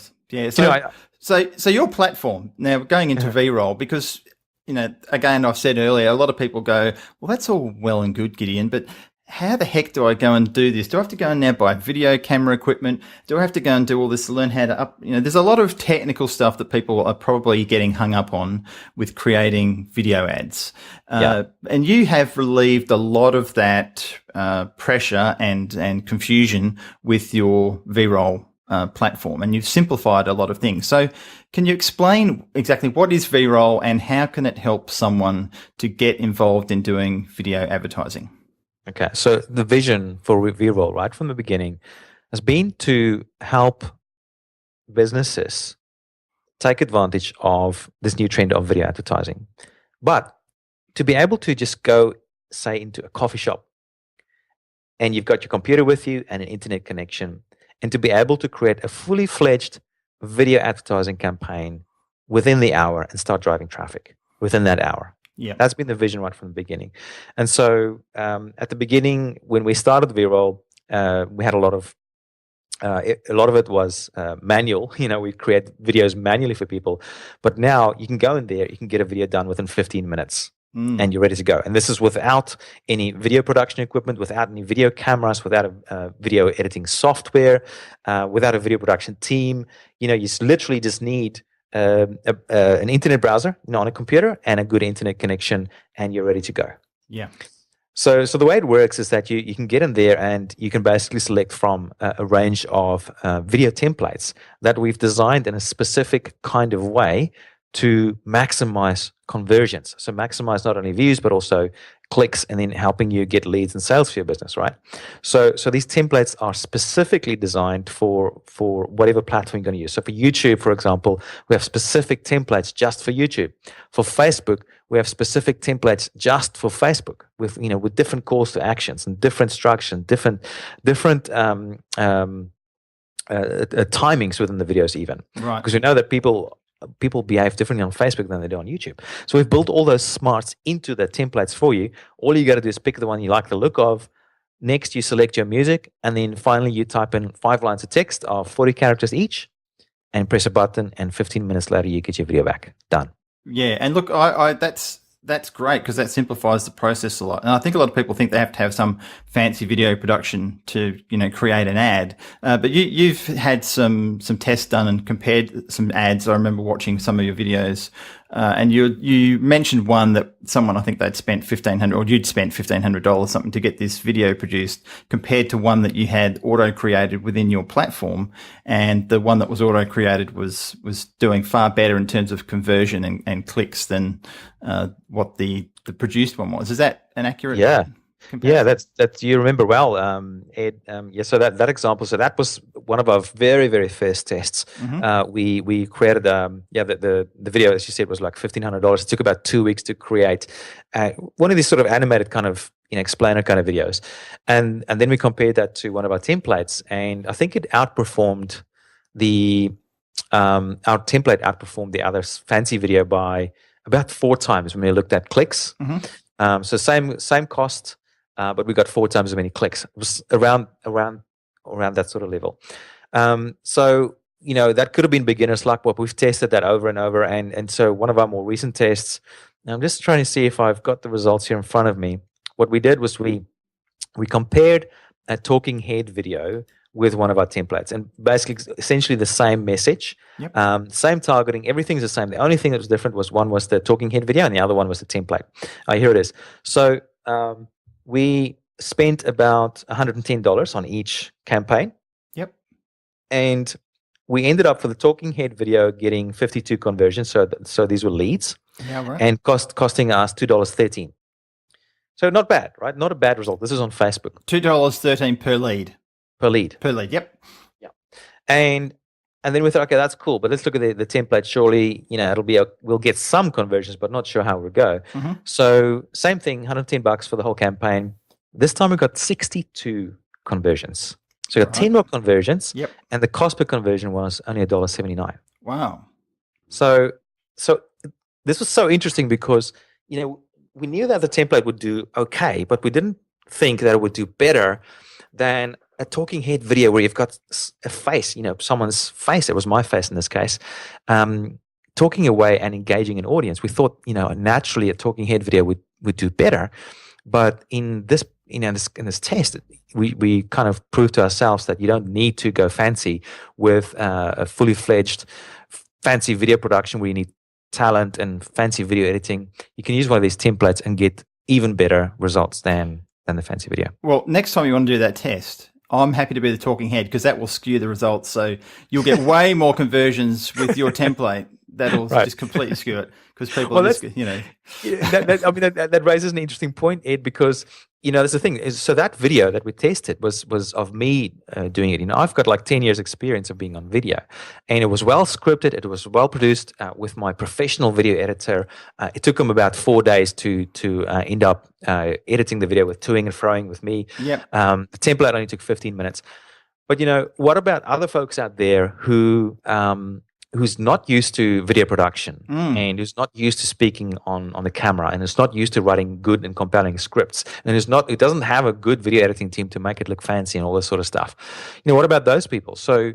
So your platform now, going into Veeroll, because again, I've said earlier, a lot of people go, well, that's all well and good, Gideon, but how the heck do I go and do this? Do I have to go and now buy video camera equipment? Do I have to go and do all this to learn how to there's a lot of technical stuff that people are probably getting hung up on with creating video ads. And you have relieved a lot of that pressure and confusion with your Veeroll platform, and you've simplified a lot of things. So can you explain exactly what is Veeroll and how can it help someone to get involved in doing video advertising? Okay, so the vision for Veeroll, right from the beginning, has been to help businesses take advantage of this new trend of video advertising. But to be able to just go, say, into a coffee shop, and you've got your computer with you and an internet connection, and to be able to create a fully fledged video advertising campaign within the hour and start driving traffic within that hour. Yeah, that's been the vision right from the beginning. And so at the beginning, when we started Veeroll, we had a lot of it was manual. We create videos manually for people, but now you can go in there, you can get a video done within 15 minutes. And you're ready to go. And this is without any video production equipment, without any video cameras, without a video editing software, without a video production team. You literally just need an internet browser, on a computer, and a good internet connection, and you're ready to go. Yeah. So the way it works is that you can get in there and you can basically select from a range of video templates that we've designed in a specific kind of way to maximize conversions. So maximize not only views, but also clicks, and then helping you get leads and sales for your business, right? So these templates are specifically designed for whatever platform you're going to use. So for YouTube, for example, we have specific templates just for YouTube. For Facebook, we have specific templates just for Facebook with different calls to actions and different structure, different timings within the videos even. Right. Because we know that people behave differently on Facebook than they do on YouTube. So we've built all those smarts into the templates for you. All you got to do is pick the one you like the look of. Next, you select your music, and then finally you type in 5 lines of text of 40 characters each, and press a button, and 15 minutes later you get your video back. Done. Yeah, and look, that's great, because that simplifies the process a lot. And I think a lot of people think they have to have some fancy video production to, create an ad. But you've had some tests done and compared some ads. I remember watching some of your videos, and you mentioned one that someone, I think they'd spent $1,500, or you'd spent $1,500 something to get this video produced, compared to one that you had auto created within your platform, and the one that was auto created was doing far better in terms of conversion and clicks than what the produced one was. Is that an accurate comparison? Yeah, that's you remember well, Ed. So that example, so that was one of our very, very first tests. We created the video, as you said, was like $1,500. It took about 2 weeks to create one of these sort of animated kind of explainer kind of videos, and then we compared that to one of our templates, and I think it outperformed our template outperformed the other fancy video by about 4 times when we looked at clicks. So same cost, but we got 4 times as many clicks. It was around that sort of level. So that could have been beginner's luck, but we've tested that over and over. And so one of our more recent tests, Now I'm just trying to see if I've got the results here in front of me. What we did was we compared a talking head video with one of our templates, and basically essentially the same message, same targeting, everything's the same. The only thing that was different was one was the talking head video and the other one was the template. Here it is. So we spent about $110 on each campaign. Yep. And we ended up for the talking head video getting 52 conversions. So these were leads. Yeah, right. And costing us $2.13. So not bad, right? Not a bad result. This is on Facebook. $2.13 per lead. Per lead. Per lead, yep. Yeah. And then we thought, okay, that's cool, but let's look at the template. Surely, we'll get some conversions, but not sure how we'll go. Mm-hmm. So same thing, $110 for the whole campaign. This time we got 62 conversions. So we got 10 more conversions, and the cost per conversion was only $1.79. Wow. So this was so interesting because, we knew that the template would do okay, but we didn't think that it would do better than a talking head video where you've got a face, someone's face, it was my face in this case, talking away and engaging an audience. We thought, naturally a talking head video would do better. But in this, in this test, we kind of proved to ourselves that you don't need to go fancy with a fully fledged fancy video production where you need talent and fancy video editing. You can use one of these templates and get even better results than the fancy video. Well, next time you want to do that test, I'm happy to be the talking head because that will skew the results. So you'll get way more conversions with your template. That'll just completely skew it because people are just, that raises an interesting point, Ed, because, that's the thing. So that video that we tested was of me doing it. I've got like 10 years experience of being on video, and it was well scripted. It was well produced with my professional video editor. It took him about 4 days to end up editing the video with toing and froing with me. Yep. The template only took 15 minutes. But, what about other folks out there who's not used to video production and who's not used to speaking on the camera and is not used to writing good and compelling scripts and it doesn't have a good video editing team to make it look fancy and all this sort of stuff. What about those people? So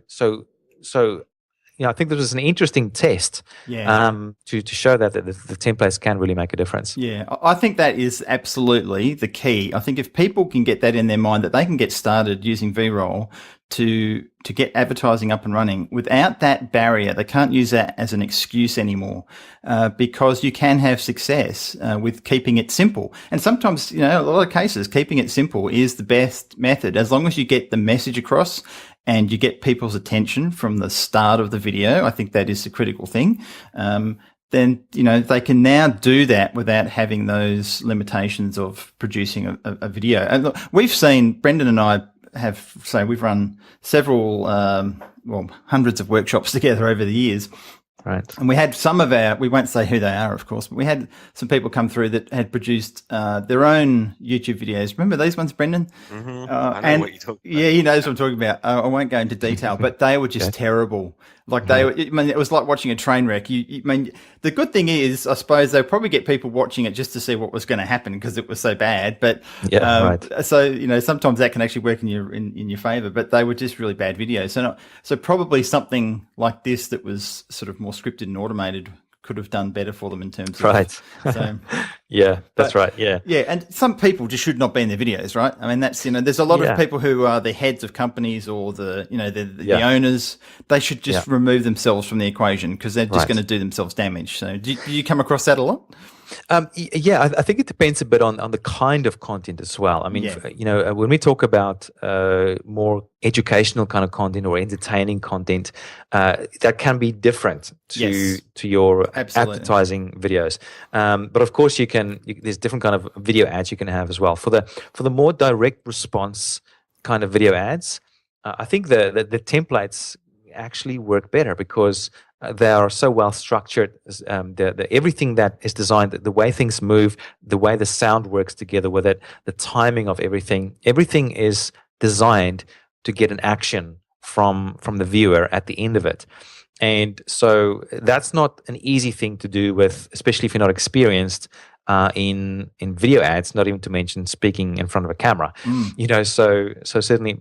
I think this was an interesting test to show that the templates can really make a difference. Yeah, I think that is absolutely the key. I think if people can get that in their mind that they can get started using Veeroll to get advertising up and running without that barrier, they can't use that as an excuse anymore because you can have success with keeping it simple. And sometimes, a lot of cases, keeping it simple is the best method as long as you get the message across and you get people's attention from the start of the video. I think that is the critical thing. Then, they can now do that without having those limitations of producing a video. And look, we've seen, Brendan and I we've run several, hundreds of workshops together over the years. Right. And we had we won't say who they are, of course, but we had some people come through that had produced their own YouTube videos. Remember these ones, Brendan? Mm-hmm. I know what you're talking about. Yeah, he knows what I'm talking about. I won't go into detail, but they were just terrible. Like it was like watching a train wreck. The good thing is, I suppose they'll probably get people watching it just to see what was going to happen because it was so bad. But so sometimes that can actually work in your favor. But they were just really bad videos. So probably something like this that was sort of more scripted and automated could have done better for them in terms of so, yeah, that's right. Yeah. Yeah. And some people just should not be in their videos, right? I mean, that's, there's a lot of people who are the heads of companies or the owners. They should just remove themselves from the equation because they're just going to do themselves damage. So do you come across that a lot? I think it depends a bit on the kind of content as well. I mean, when we talk about more educational kind of content or entertaining content, that can be different to your advertising videos. But of course, there's different kind of video ads you can have as well. For the more direct response kind of video ads, I think the templates actually work better because they are so well structured. Everything that is designed, the way things move, the way the sound works together with it, the timing of everything is designed to get an action from the viewer at the end of it. And so that's not an easy thing to do with, especially if you're not experienced in video ads, not even to mention speaking in front of a camera. So certainly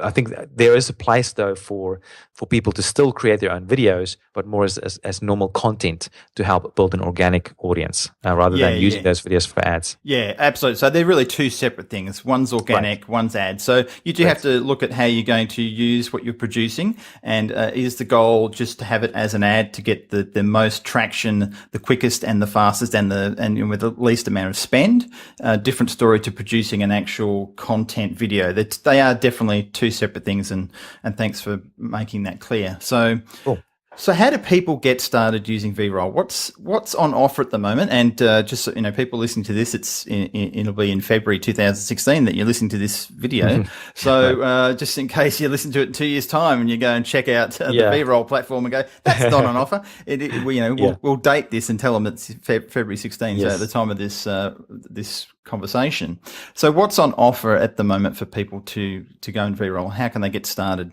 I think there is a place though for people to still create their own videos, but more as normal content to help build an organic audience rather than using those videos for ads. Yeah, absolutely. So they're really two separate things. One's organic, one's ads. So you do have to look at how you're going to use what you're producing, and is the goal just to have it as an ad to get the most traction, the quickest and the fastest, and with the least amount of spend. Different story to producing an actual content video. They are definitely two separate things, and thanks for making that clear. So, cool. So how do people get started using Veeroll? What's on offer at the moment? And just so, people listening to this, it'll be in February 2016 that you're listening to this video. So just in case you listen to it in 2 years' time and you go and check out the Veeroll platform and go, that's not on offer. We'll date this and tell them it's February 16, so at the time of this conversation. So what's on offer at the moment for people to go in Veeroll? How can they get started?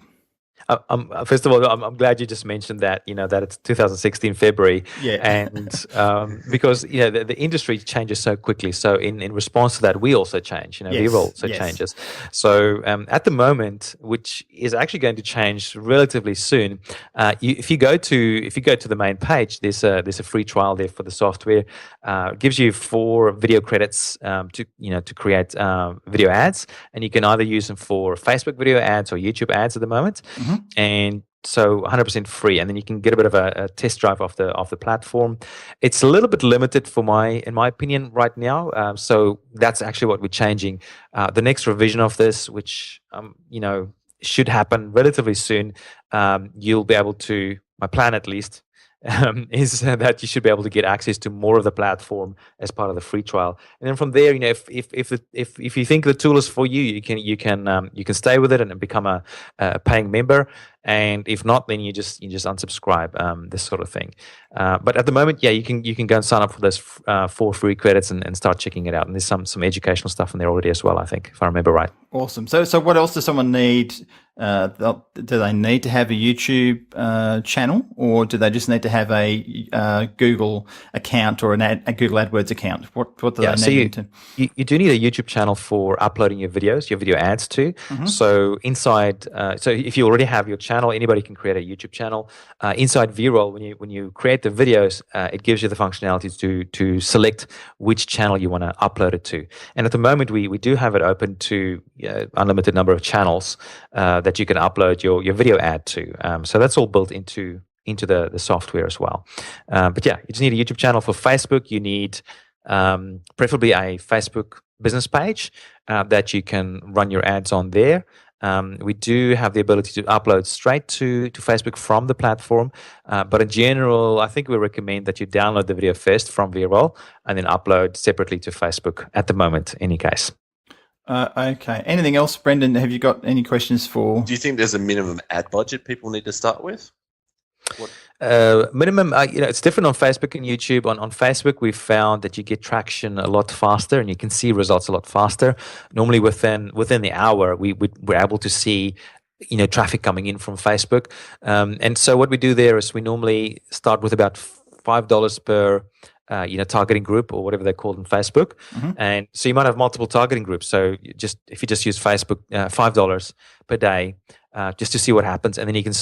First of all, I'm glad you just mentioned that, that it's 2016 February. Yeah. And because, the industry changes so quickly. So in response to that, we also change, Veeroll also changes. So at the moment, which is actually going to change relatively soon, if you go to the main page, there's a free trial there for the software. It gives you 4 video credits to create video ads, and you can either use them for Facebook video ads or YouTube ads at the moment. Mm-hmm. And so 100% free, and then you can get a bit of a test drive of the platform. It's a little bit limited in my opinion right now. So that's actually what we're changing. The next revision of this, which should happen relatively soon, you'll be able to. My plan, at least, is that you should be able to get access to more of the platform as part of the free trial, and then from there, if you think the tool is for you, you can stay with it and become a paying member, and if not, then you just unsubscribe, this sort of thing. But at the moment, you can go and sign up for those 4 free credits and start checking it out. And there's some educational stuff in there already as well, I think, if I remember right. Awesome. So what else does someone need? Do they need to have a YouTube channel, or do they just need to have a Google account or a Google AdWords account? What do they need to? You do need a YouTube channel for uploading your video ads to. Mm-hmm. So inside, so if you already have your channel, anybody can create a YouTube channel. Inside Veeroll, when you create the videos, it gives you the functionality to select which channel you want to upload it to. And at the moment, we do have it open to unlimited number of channels that you can upload your video ad to. So that's all built into the software as well. But you just need a YouTube channel. For Facebook, you need preferably a Facebook business page that you can run your ads on there. We do have the ability to upload straight to Facebook from the platform, but in general, I think we recommend that you download the video first from Veeroll and then upload separately to Facebook at the moment, in any case. Okay. Anything else, Brendan? Have you got any questions for? Do you think there's a minimum ad budget people need to start with? Minimum, it's different on Facebook and YouTube. On Facebook, we've found that you get traction a lot faster, and you can see results a lot faster. Normally, within the hour, we're able to see traffic coming in from Facebook. And so what we do there is we normally start with about $5 per targeting group, or whatever they're called in Facebook. Mm-hmm. And so you might have multiple targeting groups. So if you just use Facebook, $5 per day, just to see what happens, and then you can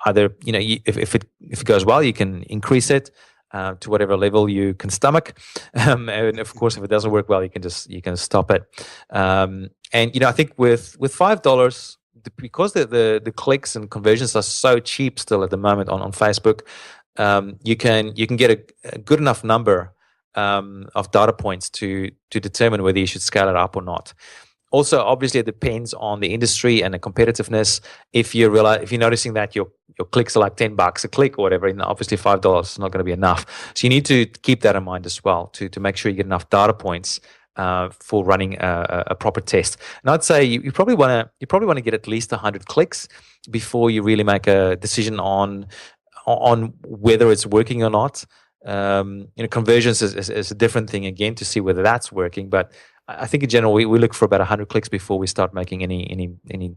either if it goes well, you can increase it to whatever level you can stomach, and of course, if it doesn't work well, you can stop it. And I think with $5, because the clicks and conversions are so cheap still at the moment on Facebook. You can get a good enough number of data points to determine whether you should scale it up or not. Also, obviously, it depends on the industry and the competitiveness. If you're noticing that your clicks are like $10 a click or whatever, then obviously $5 is not going to be enough. So you need to keep that in mind as well to make sure you get enough data points for running a proper test. And I'd say you probably want to get at least 100 clicks before you really make a decision on whether it's working or not. Conversions is a different thing again to see whether that's working. But I think in general we look for about 100 clicks before we start making any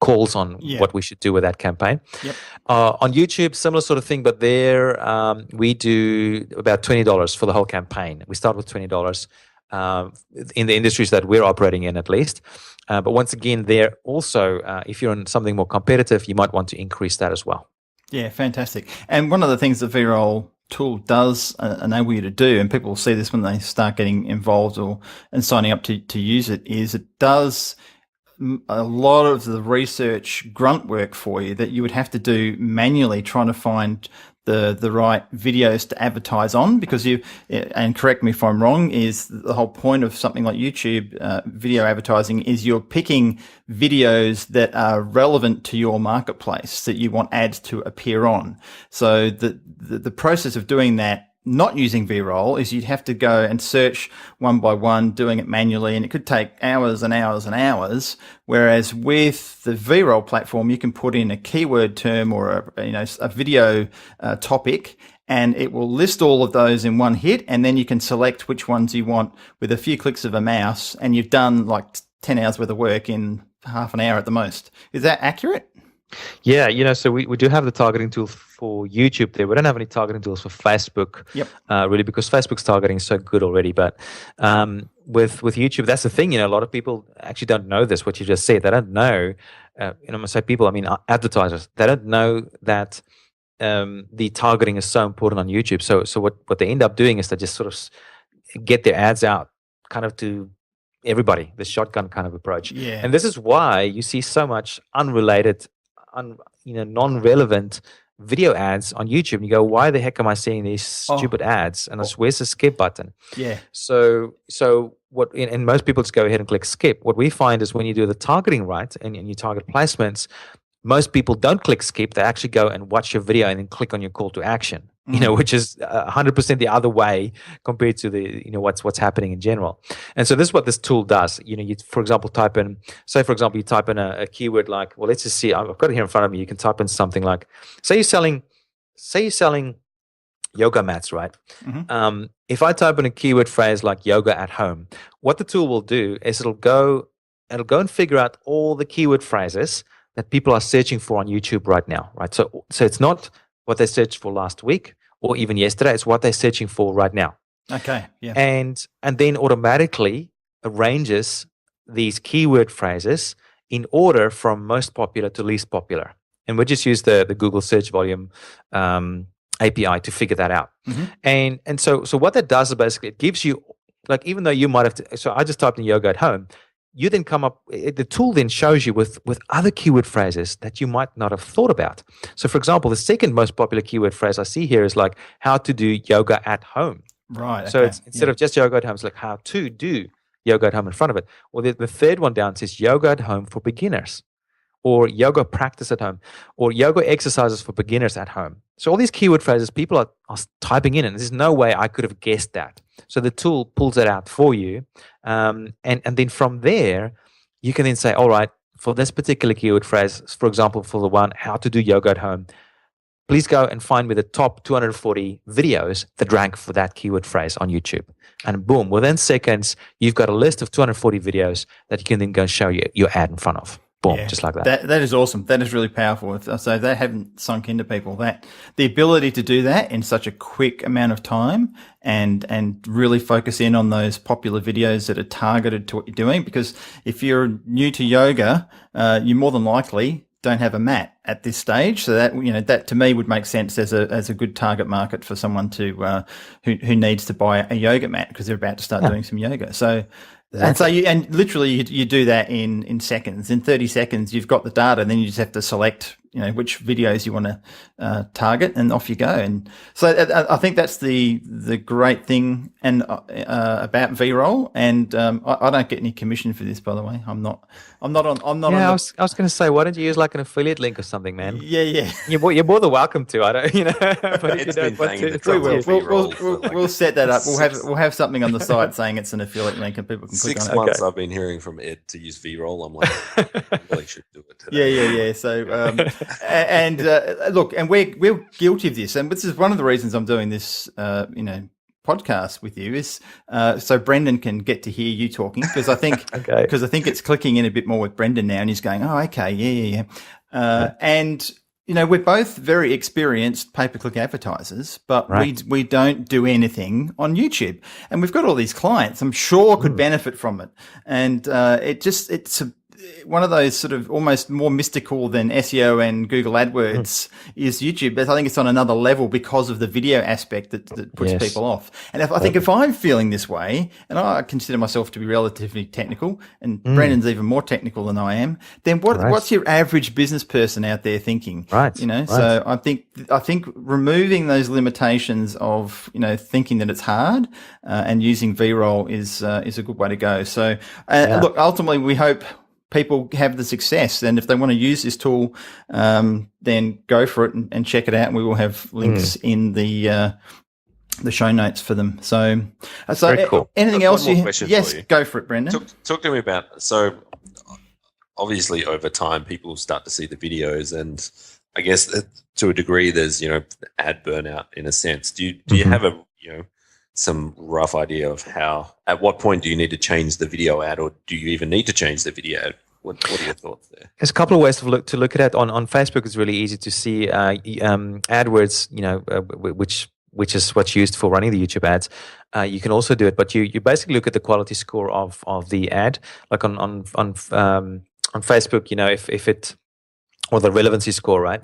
calls on what we should do with that campaign. Yep. On YouTube, similar sort of thing, but there we do about $20 for the whole campaign. We start with $20. in the industries that we're operating in, at least. But once again, there also, if you're in something more competitive, you might want to increase that as well. Yeah, fantastic. And one of the things the Veeroll tool does enable you to do, and people will see this when they start getting involved and signing up to use it, is it does a lot of the research grunt work for you that you would have to do manually, trying to find the right videos to advertise on, because and correct me if I'm wrong, is the whole point of something like YouTube video advertising is you're picking videos that are relevant to your marketplace that you want ads to appear on. So the process of doing that, not using Veeroll, is you'd have to go and search one by one, doing it manually, and it could take hours and hours and hours. Whereas with the Veeroll platform, you can put in a keyword term or a video topic, and it will list all of those in one hit, and then you can select which ones you want with a few clicks of a mouse, and you've done like 10 hours worth of work in half an hour at the most. Is that accurate? Yeah, so we do have the targeting tool for YouTube there. We don't have any targeting tools for Facebook, really, because Facebook's targeting is so good already. But with YouTube, that's the thing. A lot of people actually don't know this, what you just said. They don't know, when I say people, I mean advertisers. They don't know that the targeting is so important on YouTube. So what they end up doing is they just sort of get their ads out kind of to everybody, the shotgun kind of approach. Yeah. And this is why you see so much unrelated, non-relevant video ads on YouTube, and you go, why the heck am I seeing these stupid ads? And where's the skip button? Yeah. So what? And most people just go ahead and click skip. What we find is when you do the targeting right and you target placements, most people don't click skip. They actually go and watch your video and then click on your call to action. Which is 100% the other way compared to the what's happening in general. And so this is what this tool does. You for example type in a keyword like, well, let's just see. I've got it here in front of me. You can type in something like, say you're selling yoga mats, right? Mm-hmm. If I type in a keyword phrase like yoga at home, what the tool will do is it'll go and figure out all the keyword phrases that people are searching for on YouTube right now, right? So it's not what they searched for last week or even yesterday. It's what they're searching for right now. Okay, yeah. And then automatically arranges these keyword phrases in order from most popular to least popular. And we just use the Google search volume API to figure that out. Mm-hmm. And so what that does is basically it gives you, like, even though you might have so I just typed in yoga at home, you then come up, the tool then shows you with other keyword phrases that you might not have thought about. So for example, the second most popular keyword phrase I see here is like how to do yoga at home. Right. So it's instead of just yoga at home, it's like how to do yoga at home in front of it. Or the third one down says yoga at home for beginners, or yoga practice at home, or yoga exercises for beginners at home. So all these keyword phrases people are typing in, and there's no way I could have guessed that. So the tool pulls it out for you. And then from there, you can then say, all right, for this particular keyword phrase, for example, for the one, how to do yoga at home, please go and find me the top 240 videos that rank for that keyword phrase on YouTube. And boom, within seconds, you've got a list of 240 videos that you can then go and show your ad in front of. Boom, just like that. That is awesome. That is really powerful. So they haven't sunk into people, that the ability to do that in such a quick amount of time and really focus in on those popular videos that are targeted to what you're doing. Because if you're new to yoga, you more than likely don't have a mat at this stage. So that to me would make sense as a good target market for someone to who needs to buy a yoga mat because they're about to start doing some yoga. So. Exactly. And so literally you do that in seconds. In 30 seconds, you've got the data, and then you just have to select, which videos you want to target, and off you go. And so I think that's the great thing about Veeroll. And I don't get any commission for this, by the way. I'm not on. Yeah, I was going to say, why don't you use like an affiliate link or something, man? Yeah. You're more than welcome to. I don't, But if you don't want to, we'll set that up. We'll have something on the site saying it's an affiliate link, and people can click on it. 6 months I've been hearing from Ed to use Veeroll. I'm like, I really should do it today. Yeah. So, look, and we're guilty of this, and this is one of the reasons I'm doing this, podcast with you is so Brendan can get to hear you talking, because I think because I think it's clicking in a bit more with Brendan now, and he's going, oh, okay, yeah. And we're both very experienced pay-per-click advertisers, but we don't do anything on YouTube, and we've got all these clients I'm sure could benefit from it, and it's one of those sort of almost more mystical than SEO and Google AdWords is YouTube, but I think it's on another level because of the video aspect that puts people off. And I think if I'm feeling this way, and I consider myself to be relatively technical, and Brendan's even more technical than I am, then what's your average business person out there thinking? Right. So I think removing those limitations of thinking that it's hard and using Veeroll is a good way to go. So look, ultimately we hope people have the success, and if they want to use this tool, then go for it and check it out. And we will have links in the show notes for them. So very cool. Anything else? Yes, go for it, Brendan. Talk to me about. So obviously, over time, people start to see the videos, and I guess to a degree, there's ad burnout in a sense. Do you have a some rough idea of at what point do you need to change the video ad, or do you even need to change the video ad? What are your thoughts there? There's a couple of ways to look at it. On Facebook, it's really easy to see AdWords, which is what's used for running the YouTube ads. You can also do it, but you basically look at the quality score of the ad, like on Facebook. If it, or the relevancy score, right?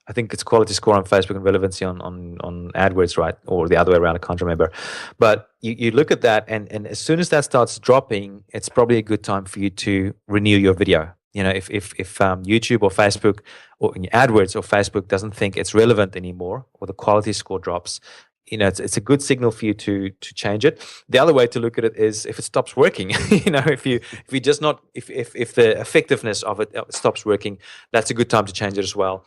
I think it's quality score on Facebook and relevancy on AdWords, right? Or the other way around, I can't remember. But you look at that, and as soon as that starts dropping, it's probably a good time for you to renew your video. If YouTube or Facebook or AdWords or Facebook doesn't think it's relevant anymore, or the quality score drops, it's a good signal for you to change it. The other way to look at it is if it stops working. If the effectiveness of it stops working, that's a good time to change it as well.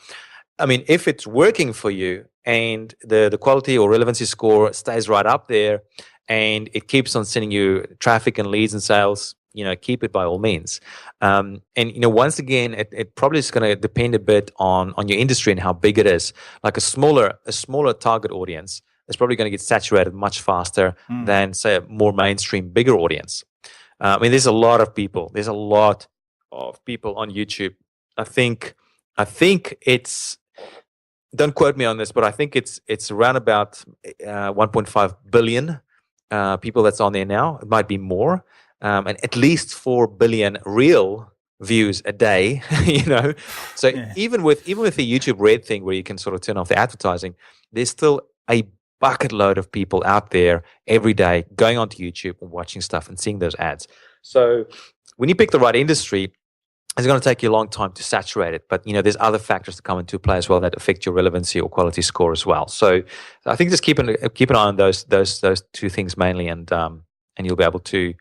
I mean, if it's working for you and the quality or relevancy score stays right up there and it keeps on sending you traffic and leads and sales, keep it by all means. Once again, it probably is going to depend a bit on your industry and how big it is. Like a smaller target audience is probably going to get saturated much faster than, say, a more mainstream, bigger audience. There's a lot of people. There's a lot of people on YouTube. I think it's, don't quote me on this, but I think it's around about 1.5 billion people that's on there now. It might be more, and at least 4 billion real views a day. So even with the YouTube Red thing, where you can sort of turn off the advertising, there's still a bucket load of people out there every day going onto YouTube and watching stuff and seeing those ads. So when you pick the right industry, it's going to take you a long time to saturate it, but there's other factors that come into play as well that affect your relevancy or quality score as well. So I think just keep an eye on those two things mainly, and you'll be able to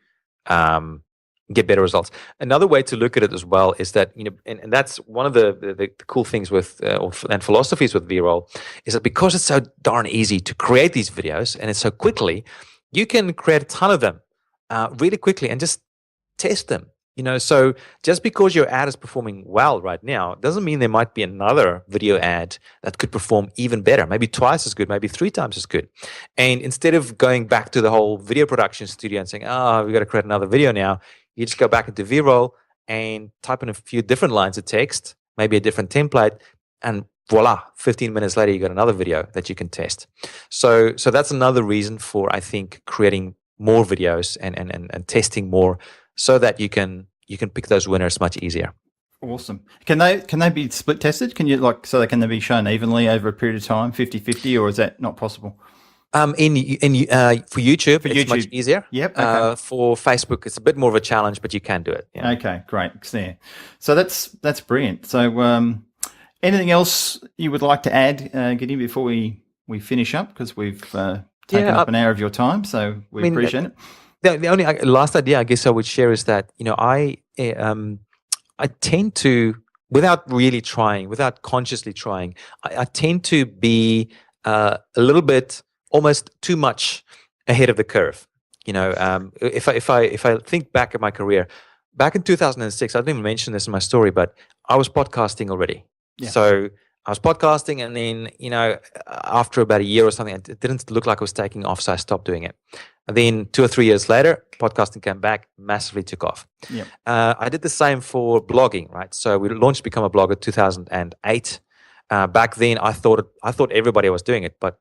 get better results. Another way to look at it as well is that and that's one of the cool things with and philosophies with Veeroll, is that because it's so darn easy to create these videos and it's so quickly, you can create a ton of them really quickly and just test them. So just because your ad is performing well right now doesn't mean there might be another video ad that could perform even better, maybe twice as good, maybe 3 times as good. And instead of going back to the whole video production studio and saying, we've got to create another video now, you just go back into Veeroll and type in a few different lines of text, maybe a different template, and voila, 15 minutes later, you got another video that you can test. So that's another reason for, I think, creating more videos and testing more, so that you can pick those winners much eeasier. Awesome. Can they be split tested? Can they be shown evenly over a period of time, 50-50, or is that not possible? For YouTube, it's much easier. Yep. Okay. For Facebook, it's a bit more of a challenge, but you can do it. Yeah. Okay, great. So that's brilliant. So anything else you would like to add, Gideon, before we finish up? Because we've taken up an hour of your time, so we appreciate it. The only last idea I guess I would share is that I tend to, without really trying, without consciously trying, I tend to be a little bit, almost too much ahead of the curve. If I think back at my career, back in 2006, I didn't even mention this in my story, but I was podcasting already. Yeah. So I was podcasting, and then after about a year or something, it didn't look like it was taking off, so I stopped doing it. And then 2 or 3 years later, podcasting came back, massively took off. Yep. I did the same for blogging, right? So we launched Become a Blogger 2008. back then I thought everybody was doing it, but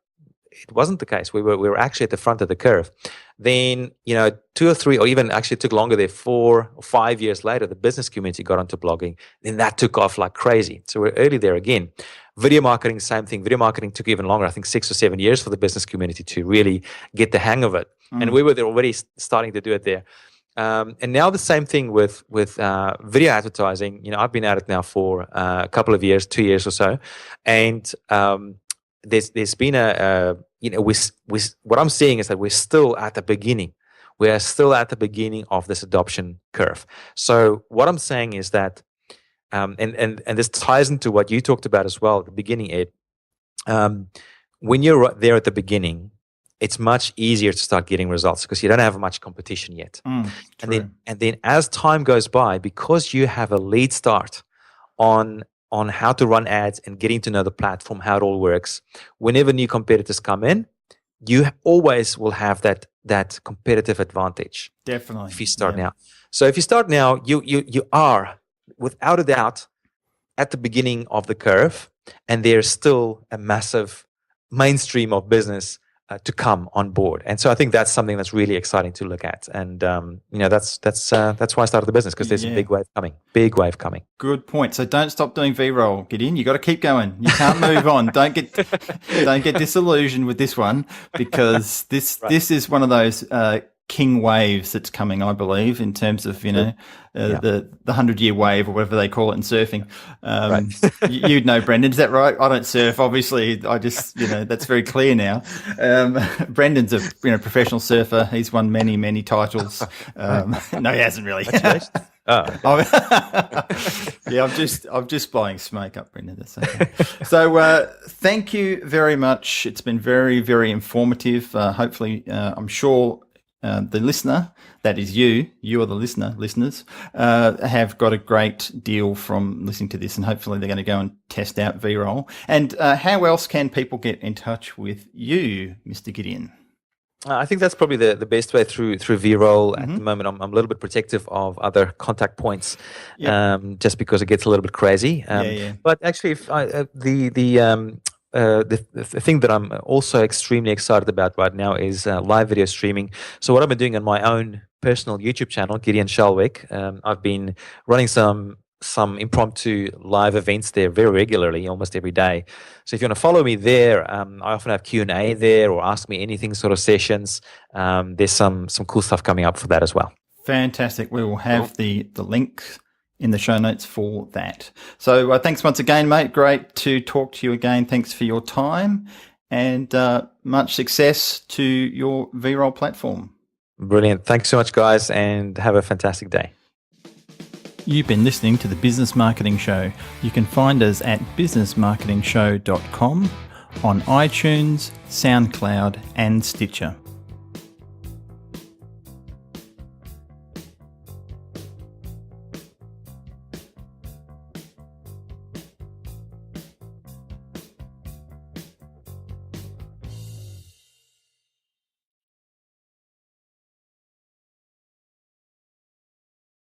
it wasn't the case. We were actually at the front of the curve. Then, 2 or 3, or even actually it took longer there, 4 or 5 years later, the business community got onto blogging. Then that took off like crazy. So we're early there again. Video marketing, same thing. Video marketing took even longer. I think 6 or 7 years for the business community to really get the hang of it. And we were there already starting to do it there. And now the same thing with video advertising. I've been at it now for a couple of years, 2 years or so, and there's been what I'm seeing is that we're still at the beginning. We are still at the beginning of this adoption curve. So what I'm saying is that, and this ties into what you talked about as well at the beginning, Ed. When you're there at the beginning, it's much easier to start getting results because you don't have much competition yet. And then as time goes by, because you have a lead start on how to run ads and getting to know the platform, how it all works, whenever new competitors come in, you always will have that competitive advantage. Definitely. If you start now. So if you start now, you are, without a doubt, at the beginning of the curve, and there's still a massive mainstream of business to come on board. And so I think that's something that's really exciting to look at. And that's why I started the business, because there's a big wave coming. Good point. So don't stop doing Veeroll, Gideon. You got to keep going. You can't move on. Don't get disillusioned with this one, because this is one of those king waves that's coming, I believe, in terms of the 100-year wave or whatever they call it in surfing. You'd know, Brendan, is that right? I don't surf, obviously. I just that's very clear now. Brendan's a professional surfer. He's won many titles. No, he hasn't really. Yeah, I'm just blowing smoke up, Brendan. That's okay. So thank you very much. It's been very, very informative. Hopefully, I'm sure the listener, that is you are the listeners, have got a great deal from listening to this, and hopefully they're going to go and test out Veeroll. And how else can people get in touch with you, Mr. Gideon? I think that's probably the best way through Veeroll. At the moment, I'm a little bit protective of other contact points, just because it gets a little bit crazy. But actually, if the thing that I'm also extremely excited about right now is live video streaming. So what I've been doing on my own personal YouTube channel, Gideon Shalwick, I've been running some impromptu live events there very regularly, almost every day. So if you want to follow me there, I often have Q&A there, or ask me anything sort of sessions. There's some cool stuff coming up for that as well. Fantastic. We will have the link in the show notes for that. So thanks once again, mate. Great to talk to you again. Thanks for your time, and much success to your Veeroll platform. Brilliant. Thanks so much, guys, and have a fantastic day. You've been listening to the Business Marketing Show. You can find us at businessmarketingshow.com, on iTunes, SoundCloud, and Stitcher.